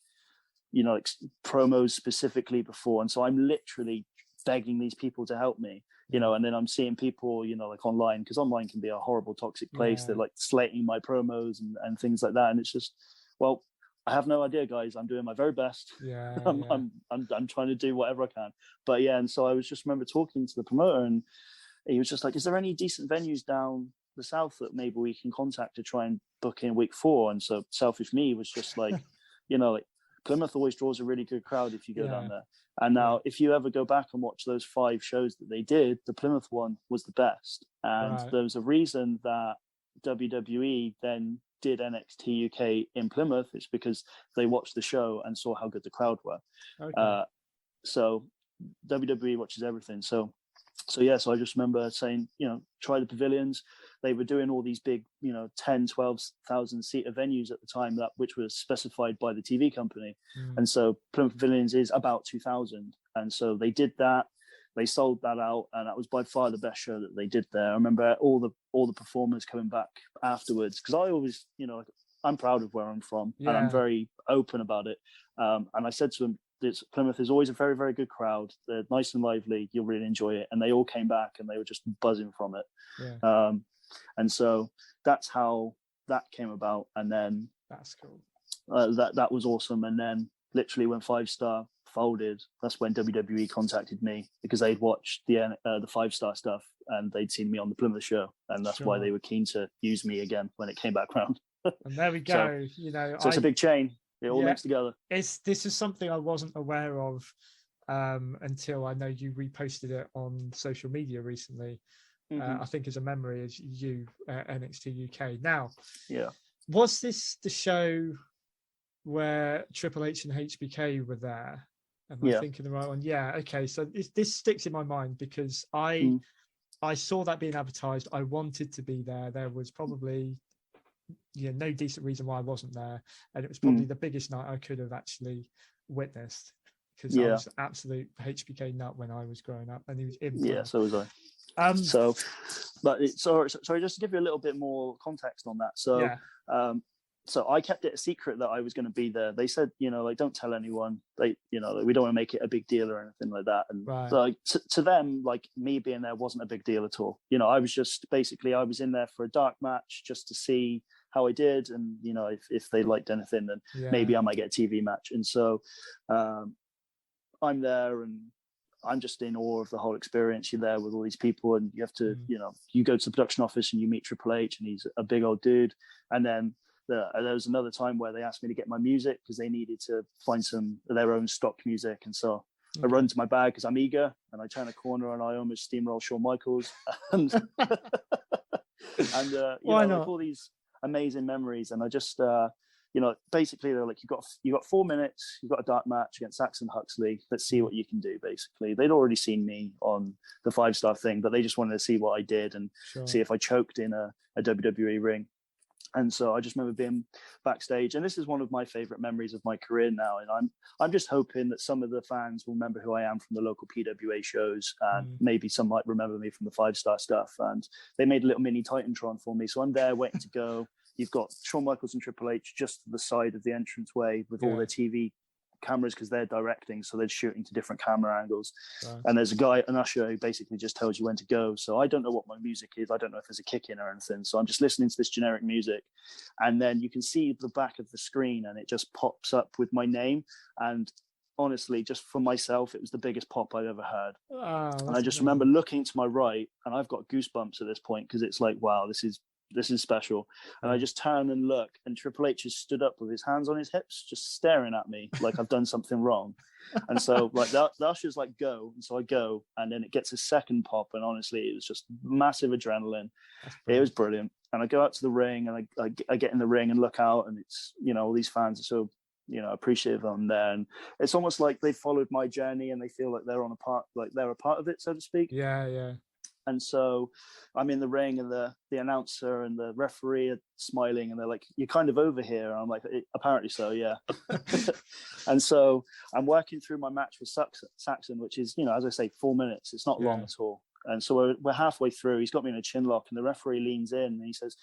promos specifically before. And so I'm literally begging these people to help me, and then I'm seeing people, like online, because online can be a horrible, toxic place. They're like slating my promos and things like that. And it's just, well, I have no idea, guys. I'm doing my very best. I'm trying to do whatever I can. But yeah, and so I was just remember talking to the promoter, and he was just like, is there any decent venues down the south that maybe we can contact to try and book in week 4? And so selfish me was just like, like Plymouth always draws a really good crowd if you go down there. And now if you ever go back and watch those 5 shows that they did, the Plymouth one was the best. And there was a reason that WWE then did NXT UK in Plymouth, it's because they watched the show and saw how good the crowd were. Okay. So WWE watches everything. So I just remember saying, try the pavilions. They were doing all these big, 10, 12,000 seater venues at the time, which was specified by the TV company. And so Plymouth Pavilions is about 2,000. And so they did that. They sold that out, and that was by far the best show that they did there. I remember all the performers coming back afterwards, because I always, I'm proud of where I'm from, and I'm very open about it. And I said to them, Plymouth is always a very, very good crowd. They're nice and lively. You'll really enjoy it. And they all came back, and they were just buzzing from it. Yeah. And so that's how that came about. And then that's cool. That was awesome. And then literally when 5-Star folded, that's when WWE contacted me, because they'd watched the 5-Star stuff and they'd seen me on the Plymouth show, and that's why they were keen to use me again when it came back round. And there we go. So it's a big chain. It all links together. This is something I wasn't aware of until I know you reposted it on social media recently. I think as a memory, as you NXT UK. Now, was this the show where Triple H and HBK were there? Am I thinking the right one? Yeah. Okay. So this sticks in my mind because I saw that being advertised. I wanted to be there. There was probably no decent reason why I wasn't there, and it was probably the biggest night I could have actually witnessed, because I was an absolute HBK nut when I was growing up, and he was in. So was I. Sorry, just to give you a little bit more context on that. So I kept it a secret that I was going to be there. They said, don't tell anyone. We don't want to make it a big deal or anything like that. And to them, like, me being there wasn't a big deal at all. I was just I was in there for a dark match just to see how I did, and if they liked anything, then maybe I might get a TV match. And so I'm there, and I'm just in awe of the whole experience. You're there with all these people, and you have to, you go to the production office and you meet Triple H, and he's a big old dude. And then there was another time where they asked me to get my music because they needed to find some of their own stock music. And so I run to my bag because I'm eager, and I turn a corner and I almost steamroll Shawn Michaels. And Why not? Like all these amazing memories. And I just, basically they're like, you got 4 minutes, you've got a dark match against Saxon Huxley. Let's see what you can do. Basically, they'd already seen me on the 5-Star thing, but they just wanted to see what I did and see if I choked in a WWE ring. And so I just remember being backstage, and this is one of my favorite memories of my career now. And I'm just hoping that some of the fans will remember who I am from the local PWA shows, and maybe some might remember me from the 5-Star stuff. And they made a little mini Titantron for me, so I'm there waiting to go. You've got Shawn Michaels and Triple H just to the side of the entranceway with all their TV cameras, because they're directing, so they're shooting to different camera angles. And there's an usher who basically just tells you when to go. So I don't know what my music is. I don't know if there's a kick in or anything. So I'm just listening to this generic music, and then you can see the back of the screen, and it just pops up with my name. And honestly, just for myself, it was the biggest pop I've ever heard. And I just remember looking to my right, and I've got goosebumps at this point, because it's like, wow, this is special. And I just turn and look, and Triple H has stood up with his hands on his hips, just staring at me like I've done something wrong. And so like the usher's like, go. And so I go, and then it gets a second pop, and honestly, it was just massive adrenaline. It was brilliant. And I go out to the ring, and I get in the ring and look out, and it's, all these fans are so, appreciative on there. And it's almost like they followed my journey, and they feel like they're a part of it, so to speak. Yeah. And so I'm in the ring, and the announcer and the referee are smiling, and they're like, you're kind of over here. And I'm like, apparently so, yeah. And so I'm working through my match with Saxon, which is, as I say, 4 minutes. It's not long at all. And so we're halfway through. He's got me in a chin lock, and the referee leans in, and he says,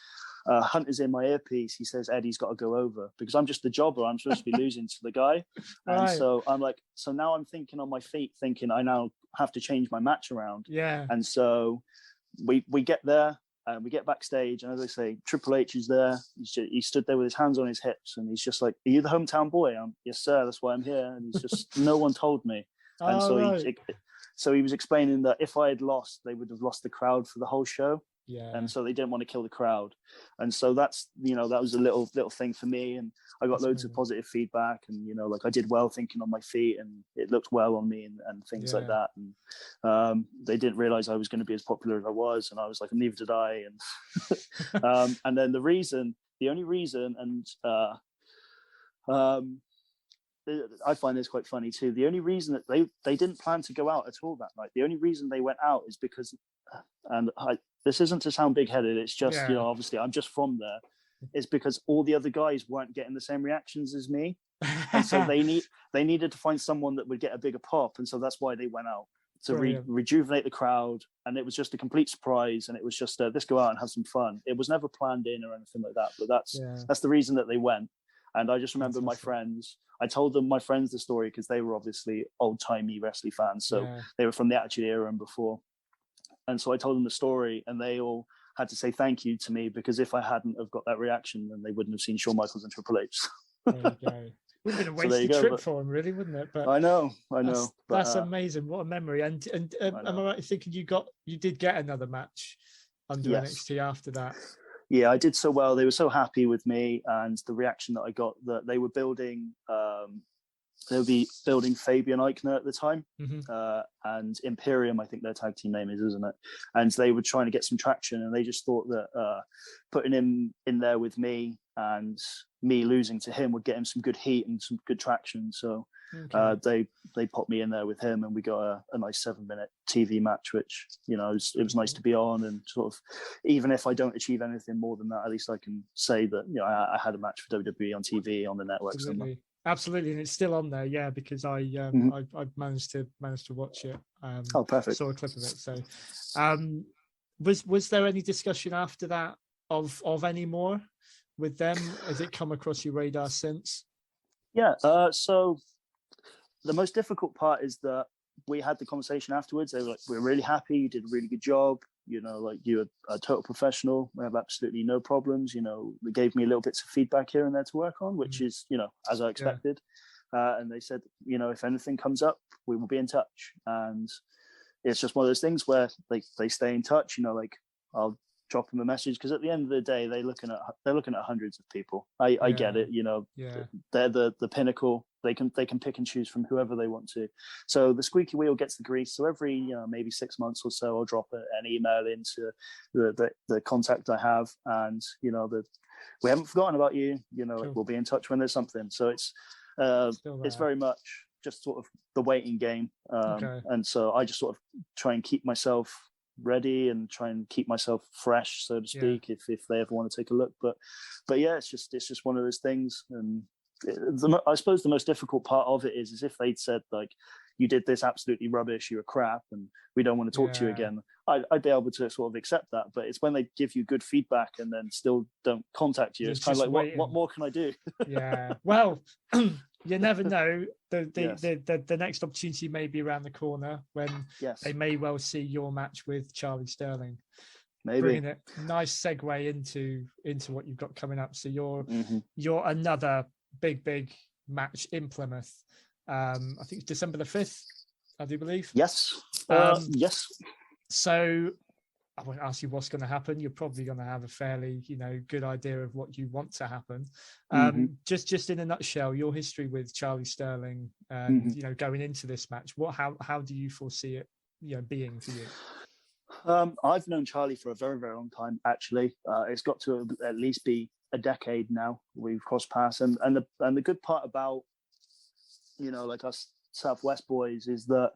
Hunt is in my earpiece. He says, Eddie's got to go over, because I'm just the jobber. I'm supposed to be losing to the guy. And so I'm like, so now I'm thinking on my feet, thinking I now have to change my match around. Yeah. And so we get there, and we get backstage, and as I say, Triple H is there. He stood there with his hands on his hips, and he's just like, are you the hometown boy? Yes, sir. That's why I'm here. And he's just, no one told me. And so he was explaining that if I had lost, they would have lost the crowd for the whole show. Yeah. And so they didn't want to kill the crowd. And so that's, that was a little thing for me. And I got loads of positive feedback, and, like I did well thinking on my feet, and it looked well on me, and things like that. And they didn't realize I was going to be as popular as I was. And I was like, neither did I. And, and then the reason the only reason, and I find this quite funny too. The only reason that they didn't plan to go out at all that night. The only reason they went out is because, and this isn't to sound big-headed. It's just obviously I'm just from there. It's because all the other guys weren't getting the same reactions as me, and so they needed to find someone that would get a bigger pop, and so that's why they went out to rejuvenate the crowd. And it was just a complete surprise, and it was just let's go out and have some fun. It was never planned in or anything like that, but that's the reason that they went. And I just remember my friends. I told my friends the story because they were obviously old-timey wrestling fans, so they were from the Attitude Era and before. And so I told them the story, and they all had to say thank you to me, because if I hadn't have got that reaction, then they wouldn't have seen Shawn Michaels and Triple H. There you go. Would have been a wasted trip for him, really, wouldn't it? But I know. That's amazing. What a memory! And am I right in thinking you did get another match under NXT after that? Yeah, I did so well. They were so happy with me, and the reaction that I got, that they were building. They would be building Fabian Eichner at the time, and Imperium, I think their tag team name is, isn't it? And they were trying to get some traction, and they just thought that putting him in there with me and me losing to him would get him some good heat and some good traction. So they popped me in there with him, and we got a nice 7-minute TV match, which it was nice to be on. And sort of, even if I don't achieve anything more than that, at least I can say that I had a match for WWE on TV on the network. Absolutely, and it's still on there, because I managed to watch it. Perfect. Saw a clip of it. So, was there any discussion after that of any more with them? Has it come across your radar since? Yeah. So the most difficult part is that we had the conversation afterwards. They were like, "We're really happy. You did a really good job. You're a total professional. We have absolutely no problems. They gave me little bits of feedback here and there to work on, which is, as I expected." And they said, if anything comes up, we will be in touch. And it's just one of those things where they stay in touch. I'll drop them a message, because at the end of the day, they're looking at hundreds of people. I get it. They're the pinnacle. They can pick and choose from whoever they want to. So the squeaky wheel gets the grease. So every maybe 6 months or so, I'll drop an email into the contact I have, and we haven't forgotten about you. Sure. We'll be in touch when there's something. So it's very much just sort of the waiting game. And so I just sort of try and keep myself ready and try and keep myself fresh, so to speak, if they ever want to take a look. But yeah, it's just one of those things. And I suppose the most difficult part of it is if they'd said, like, you did this absolutely rubbish, you're crap, and we don't want to talk to you again, I'd be able to sort of accept that. But it's when they give you good feedback and then still don't contact you, it's kind of like, what more can I do? Well, you never know. The next opportunity may be around the corner, when they may well see your match with Charlie Sterling. Maybe. Bringing it, nice segue into what you've got coming up. So you're another big match in Plymouth. I think it's December the 5th, I do believe. Yes. Yes. So I won't ask you what's going to happen. You're probably going to have a fairly, good idea of what you want to happen. Just in a nutshell, your history with Charlie Sterling, going into this match. How do you foresee it, being for you? I've known Charlie for a very, very long time. Actually, it's got to at least be a decade now. We've crossed paths, and the good part about like us Southwest boys is that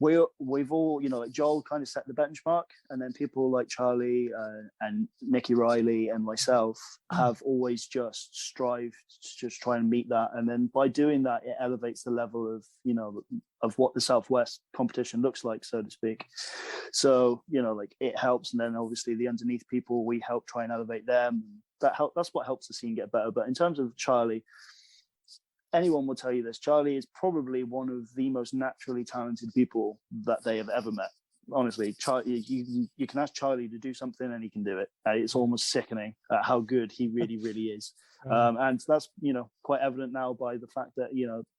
we've all, like Joel kind of set the benchmark, and then people like Charlie and Nicky Riley and myself have always just strived to just try and meet that. And then by doing that, it elevates the level of, of what the Southwest competition looks like, so to speak. So, like it helps. And then obviously the underneath people, we help try and elevate them. That's what helps the scene get better. But in terms of Charlie, anyone will tell you this. Charlie is probably one of the most naturally talented people that they have ever met. Honestly, Charlie, you can ask Charlie to do something and he can do it. It's almost sickening at how good he really, really is. And that's, quite evident now by the fact that,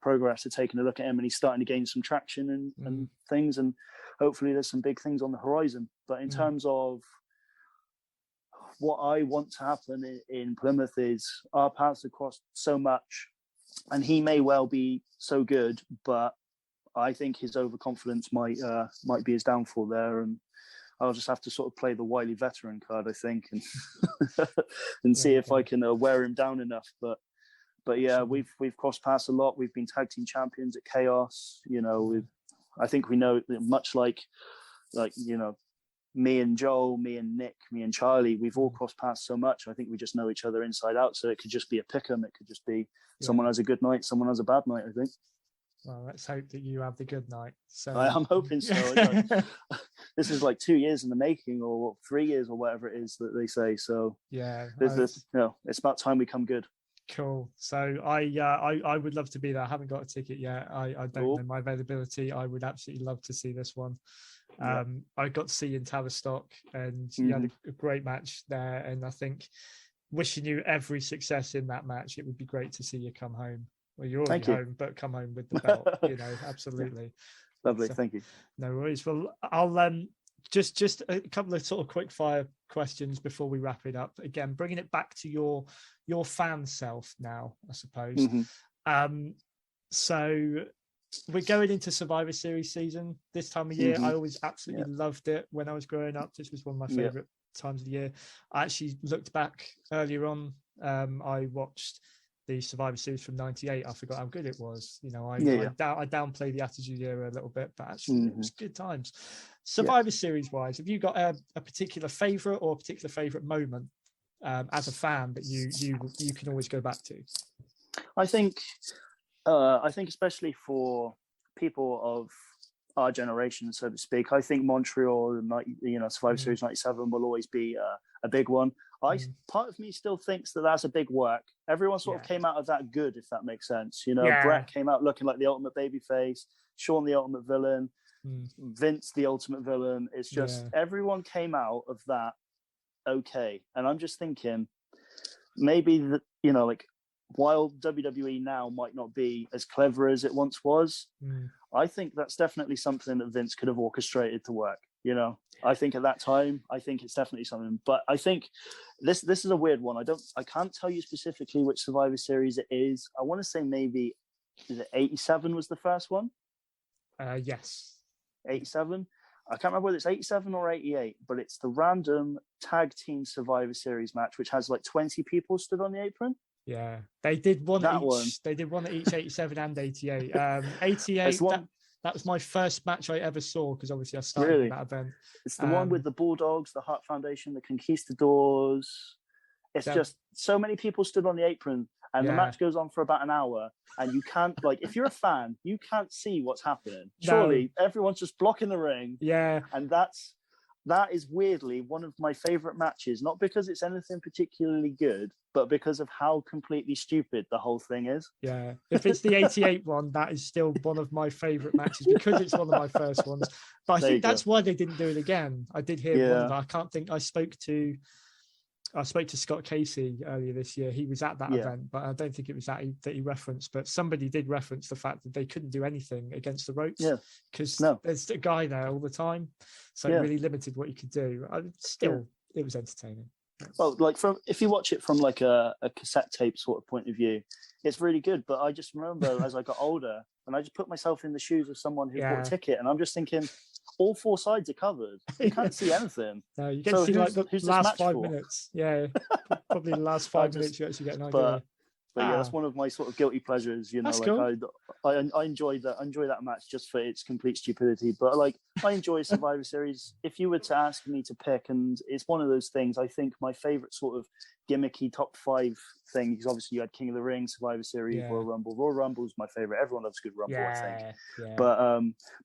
Progress are taking a look at him and he's starting to gain some traction and things. And hopefully there's some big things on the horizon. But in terms of what I want to happen in Plymouth is our paths have crossed so much. And he may well be so good, but I think his overconfidence might be his downfall there. And I'll just have to sort of play the wily veteran card, I think, and and see if I can wear him down enough. But yeah, we've crossed paths a lot. We've been tag team champions at Chaos. You know, I think we know, much like you know, me and Joel, me and Nick, me and Charlie, we've all crossed paths so much. I think we just know each other inside out. So it could just be a pick 'em. It could just be someone has a good night, someone has a bad night, I think. Well, let's hope that you have the good night. So I'm hoping so. This is like 2 years in the making, or 3 years, or whatever it is that they say. So yeah, it's about time we come good. Cool. So I would love to be there. I haven't got a ticket yet. I don't know my availability. I would absolutely love to see this one. I got to see you in Tavistock, and you had a great match there. And I think, wishing you every success in that match. It would be great to see you come home. Well, you're already home, but come home with the belt. You know, absolutely. Lovely, thank you. No worries. Well, I'll just a couple of sort of quick fire questions before we wrap it up. Again, bringing it back to your fan self now, I suppose. So we're going into Survivor Series season this time of year. I always absolutely loved it when I was growing up. This was one of my favorite times of the year. I actually looked back earlier on. I watched the Survivor Series from '98. I forgot how good it was. You know, I downplay the Attitude Era a little bit, but actually it was good times. Survivor Series wise, have you got a particular favorite or a particular favorite moment as a fan that you can always go back to? I think especially for people of our generation, so to speak, I think Montreal, Survivor Series '97 will always be a big one. Part of me still thinks that that's a big work. Everyone sort of came out of that good, if that makes sense. You know, Bret came out looking like the ultimate babyface, Shawn the ultimate villain, Vince the ultimate villain. It's just everyone came out of that okay. And I'm just thinking, maybe while WWE now might not be as clever as it once was, I think that's definitely something that Vince could have orchestrated to work. You know, I think at that time, I think it's definitely something. But I think this is a weird one. I can't tell you specifically which Survivor Series it is. I want to say maybe, is it '87 was the first one? Yes. 87. I can't remember whether it's 87 or 88, but it's the random tag team Survivor Series match, which has like 20 people stood on the apron. Yeah, they did one at each. They did one at each, 87 and 88. 88. That was my first match I ever saw, because obviously I started that event. It's the one with the Bulldogs, the Hart Foundation, the Conquistadors. It's just so many people stood on the apron, and the match goes on for about an hour, and you can't, if you're a fan, you can't see what's happening. Surely everyone's just blocking the ring. Yeah. And that is weirdly one of my favorite matches, not because it's anything particularly good, but because of how completely stupid the whole thing is. Yeah. If it's the 88 one, that is still one of my favorite matches, because it's one of my first ones. But I think that's why they didn't do it again. I did hear one of them. I can't think. I spoke to Scott Casey earlier this year. He was at that event, but I don't think it was that he referenced. But somebody did reference the fact that they couldn't do anything against the ropes, because there's a guy there all the time, so it really limited what you could do. It was entertaining. Well, if you watch it from like a cassette tape sort of point of view, it's really good. But I just remember as I got older, and I just put myself in the shoes of someone who bought a ticket, and I'm just thinking, all four sides are covered. You can't see anything. No, you get to see the last 5 minutes. Yeah, probably the last 5 minutes you actually get an idea. But yeah, that's one of my sort of guilty pleasures. You know, that's cool. I enjoy that. I enjoy that match just for its complete stupidity. But I enjoy Survivor Series. If you were to ask me to pick, and it's one of those things, I think my favorite sort of gimmicky top 5 thing, because obviously you had King of the Ring, Survivor Series, Royal Rumble. Royal Rumble is my favorite. Everyone loves a good Rumble, I think. Yeah.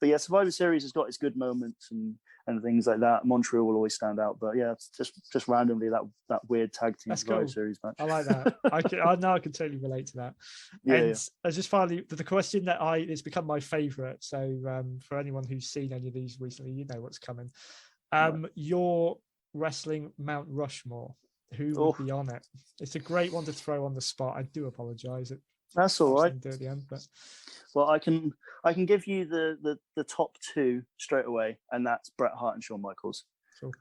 But yeah, Survivor Series has got its good moments and things like that. Montreal will always stand out. But yeah, it's just randomly that weird tag team Survivor Series match. I like that. I can totally relate to that. As just finally, the question that it's become my favorite. So for anyone who's seen any of these recently, you know what's coming. Your wrestling Mount Rushmore. Who would be on it? It's a great one to throw on the spot. I do apologise. That's all right. Do at the end, but well, I can give you the top 2 straight away, and that's Bret Hart and Shawn Michaels. Sure.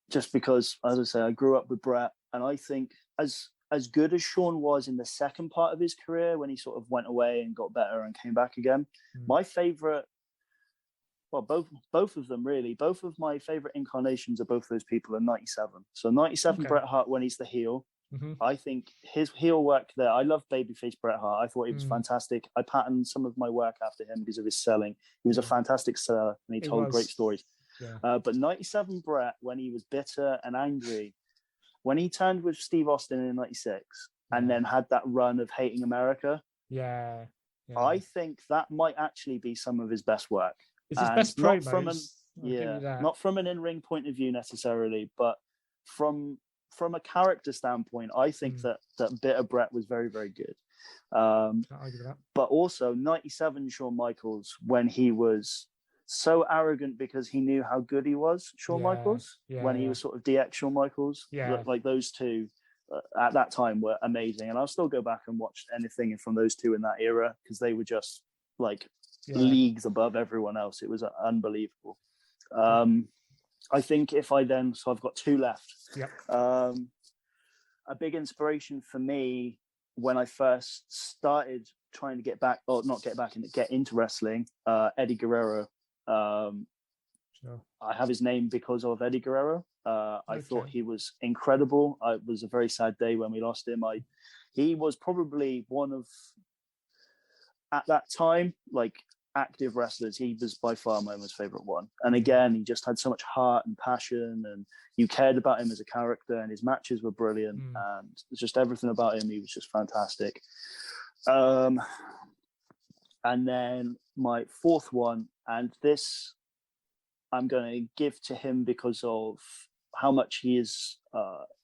Just because, as I say, I grew up with Bret, and I think as good as Shawn was in the second part of his career, when he sort of went away and got better and came back again, my favourite well, both of them really. Both of my favorite incarnations of both those people are 97. So 97 Okay. Bret Hart when he's the heel. Mm-hmm. I think his heel work there. I love babyface Bret Hart. I thought he was fantastic. I patterned some of my work after him because of his selling. He was a fantastic seller and he told great stories. Yeah. But 97 Bret, when he was bitter and angry, when he turned with Steve Austin in 96 and then had that run of hating America, I think that might actually be some of his best work. It's his best promos. Not from an in-ring point of view necessarily, but from a character standpoint, I think that bitter Bret was very, very good. Can't argue with that. But also 97 Shawn Michaels, when he was so arrogant because he knew how good he was, Shawn Michaels, when he was sort of DX Shawn Michaels, like those two at that time were amazing. And I'll still go back and watch anything from those two in that era because they were just like leagues above everyone else. It was unbelievable. I think if I then, so I've got two left. A big inspiration for me when I first started trying to get into wrestling, Eddie Guerrero. I have his name because of Eddie Guerrero. I thought he was incredible. It was a very sad day when we lost him. He was probably one of, at that time, like active wrestlers, he was by far my most favorite one. And again, he just had so much heart and passion, and you cared about him as a character, and his matches were brilliant, and just everything about him, he was just fantastic. And then my fourth one, and this I'm going to give to him because of how much he has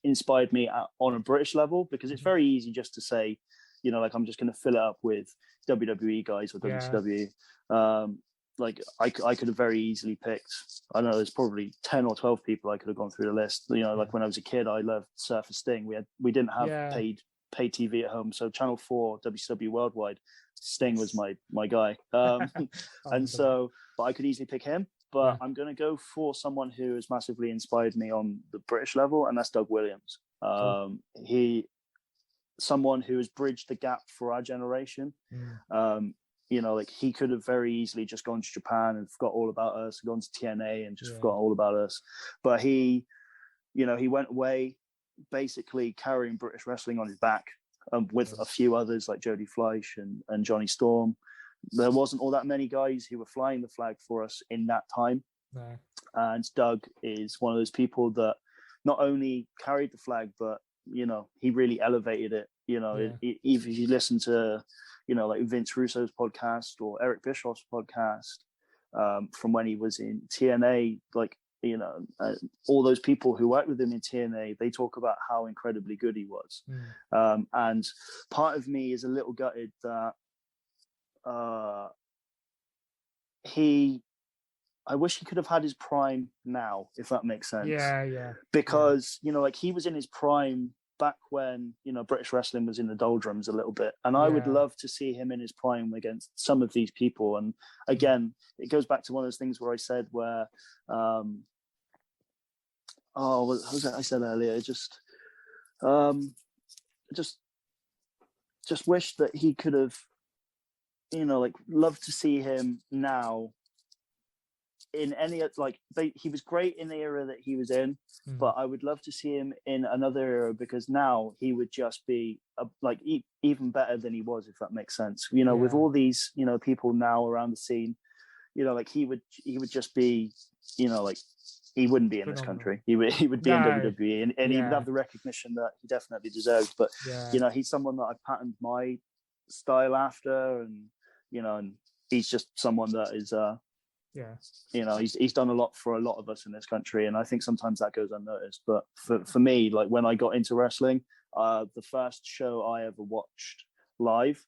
inspired me on a British level, because it's very easy just to say, you know, like I'm just going to fill it up with WWE guys or WCW. Like I could have very easily picked, I don't know, there's probably 10 or 12 people I could have gone through the list. You know, like when I was a kid, I loved Surfer Sting. We didn't have paid TV at home, so Channel 4 WCW Worldwide, Sting was my guy. And so, but I could easily pick him. But I'm going to go for someone who has massively inspired me on the British level, and that's Doug Williams. Someone who has bridged the gap for our generation. You know, like he could have very easily just gone to Japan and forgot all about us, gone to TNA and just forgot all about us. But he, you know, he went away basically carrying British wrestling on his back, with a few others like Jody Fleisch and Johnny Storm. There wasn't all that many guys who were flying the flag for us in that time. And Doug is one of those people that not only carried the flag, but, you know, he really elevated it. You know, if you listen to, you know, like Vince Russo's podcast or Eric Bischoff's podcast, from when he was in TNA, like, you know, all those people who worked with him in TNA, they talk about how incredibly good he was. And part of me is a little gutted that I wish he could have had his prime now, if that makes sense. Because, you know, like he was in his prime back when, you know, British wrestling was in the doldrums a little bit. And I would love to see him in his prime against some of these people. And again, it goes back to one of those things where I said where, what was it I said earlier? Just wish that he could have, you know, like love to see him now in any, like he was great in the era that he was in, but I would love to see him in another era, because now he would just be even better than he was, if that makes sense. You know, with all these, you know, people now around the scene, you know, like he would just be, you know, like he wouldn't be in this country. He would be in WWE, and he would have the recognition that he definitely deserved. But you know, he's someone that I've patterned my style after, and you know, and he's just someone that is you know, he's done a lot for a lot of us in this country, and I think sometimes that goes unnoticed. But for me, like when I got into wrestling, the first show I ever watched live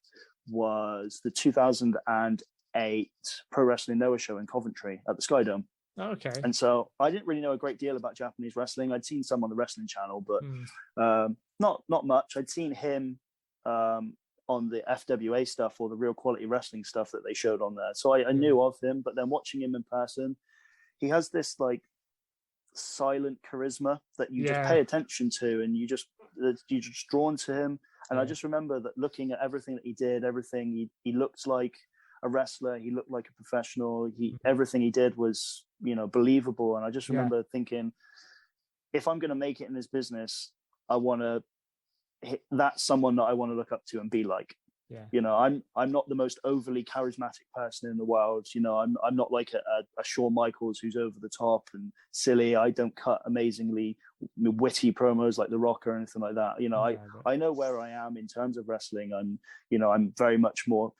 was the 2008 Pro Wrestling Noah show in Coventry at the Sky Dome. Okay. And so I didn't really know a great deal about Japanese wrestling. I'd seen some on the Wrestling Channel, but not much. I'd seen him on the FWA stuff or the Real Quality Wrestling stuff that they showed on there. So I knew of him, but then watching him in person, he has this like silent charisma that you just pay attention to, and you're just drawn to him. And I just remember that looking at everything that he did, everything he looked like. a wrestler. He looked like a professional. Everything he did was, believable. And I just remember thinking, if I'm going to make it in this business, I want to that's someone that I want to look up to and be like. I'm not the most overly charismatic person in the world. I'm not like a Shawn Michaels who's over the top and silly. I don't cut amazingly witty promos like The Rock or anything like that. I know where I am in terms of wrestling. I'm very much more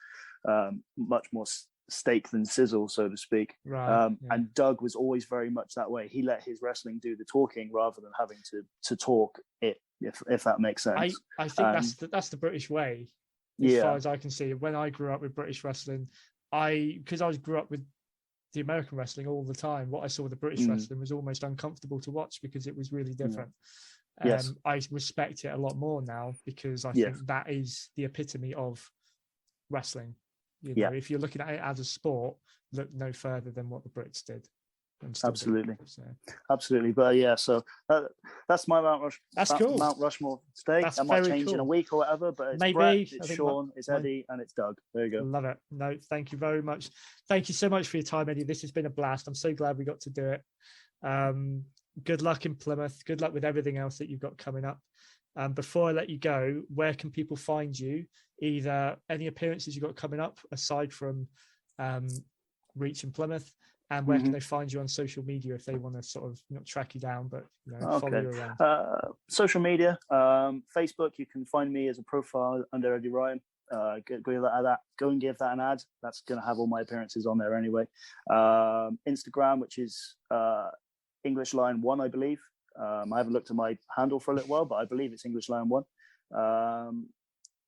steak than sizzle, so to speak. And Doug was always very much that way. He let his wrestling do the talking rather than having to talk it, if that makes sense. I think that's the British way. As far as I can see, when I grew up with British wrestling, because I grew up with the American wrestling all the time, what I saw with the British wrestling was almost uncomfortable to watch because it was really different. I respect it a lot more now because I think that is the epitome of wrestling. If you're looking at it as a sport, look no further than what the Brits did. Absolutely. Absolutely. But so that's my Mount Rushmore. That's cool. Mount Rushmore today. That might change in a week or whatever, but it's Bret, it's Shawn, it's Eddie, and it's Doug. There you go. Love it. No, thank you very much. Thank you so much for your time, Eddie. This has been a blast. I'm so glad we got to do it. Good luck in Plymouth. Good luck with everything else that you've got coming up. Before I let you go, where can people find you? Either any appearances you've got coming up aside from Reach in Plymouth, and where can they find you on social media if they want to sort of not track you down, but follow you around? Social media, Facebook, you can find me as a profile under Eddie Ryan. Go and give that an ad. That's going to have all my appearances on there anyway. Instagram, which is English Lion 1, I believe. I haven't looked at my handle for a little while, but I believe it's English Lion 1.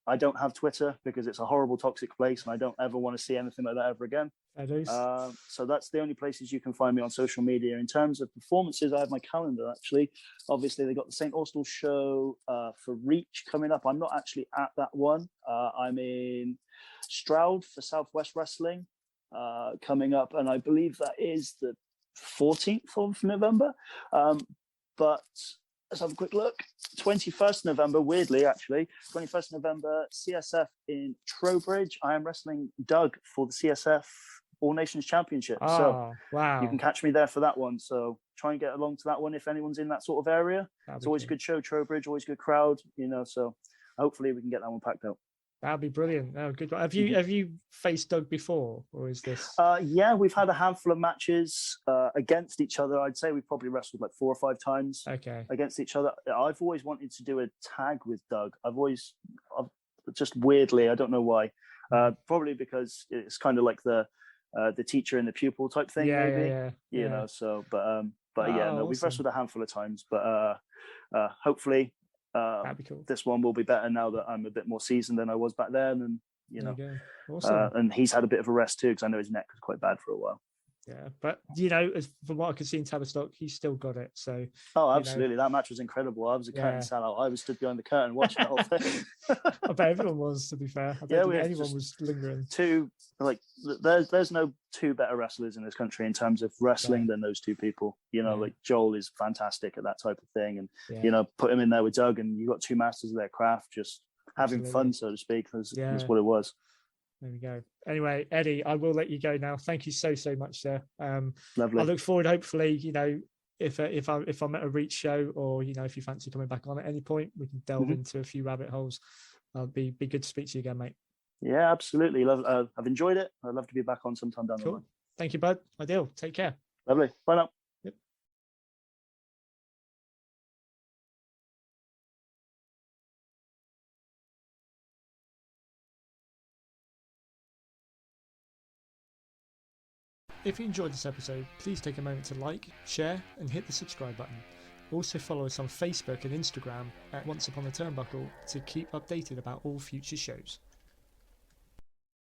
I don't have Twitter because it's a horrible, toxic place, and I don't ever want to see anything like that ever again. So that's the only places you can find me on social media. In terms of performances, I have my calendar, actually. Obviously, they got the St. Austell show for Reach coming up. I'm not actually at that one. I'm in Stroud for Southwest Wrestling coming up, and I believe that is the 14th of November. But let's have a quick look. 21st November, weirdly, actually. 21st November, CSF in Trowbridge. I am wrestling Doug for the CSF All Nations Championship. So you can catch me there for that one. So try and get along to that one if anyone's in that sort of area. It's always a good show, Trowbridge, always a good crowd, so hopefully we can get that one packed out. That'd be brilliant. Oh, good. Have you faced Doug before, or is this? Yeah, we've had a handful of matches against each other. I'd say we've probably wrestled like 4 or 5 times against each other. I've always wanted to do a tag with Doug. I've just weirdly, I don't know why. Probably because it's kind of like the teacher and the pupil type thing, maybe. So, but awesome. We've wrestled a handful of times, but hopefully. That'd be cool. This one will be better now that I'm a bit more seasoned than I was back then, and Awesome. And he's had a bit of a rest too because I know his neck was quite bad for a while. Yeah, but as from what I could see in Tavistock, he's still got it. So absolutely, that match was incrable. I was a curtain sellout. I was stood behind the curtain watching the whole thing. I bet everyone was, to be fair. I don't think anyone was lingering. There's no 2 better wrestlers in this country in terms of wrestling than those 2 people. Like Joel is fantastic at that type of thing, and put him in there with Doug, and you got 2 masters of their craft, just having fun, so to speak. That's what it was. There we go. Anyway, Eddie, I will let you go now. Thank you so much, sir. Lovely. I look forward, hopefully, if I'm at a Reach show, or if you fancy coming back on at any point, we can delve into a few rabbit holes. Be good to speak to you again, mate. Yeah, absolutely. I've enjoyed it. I'd love to be back on sometime down the line. Thank you, bud. Ideal. Take care. Lovely. Bye now. Yep. If you enjoyed this episode, please take a moment to like, share, and hit the subscribe button. Also follow us on Facebook and Instagram at Once Upon a Turnbuckle to keep updated about all future shows.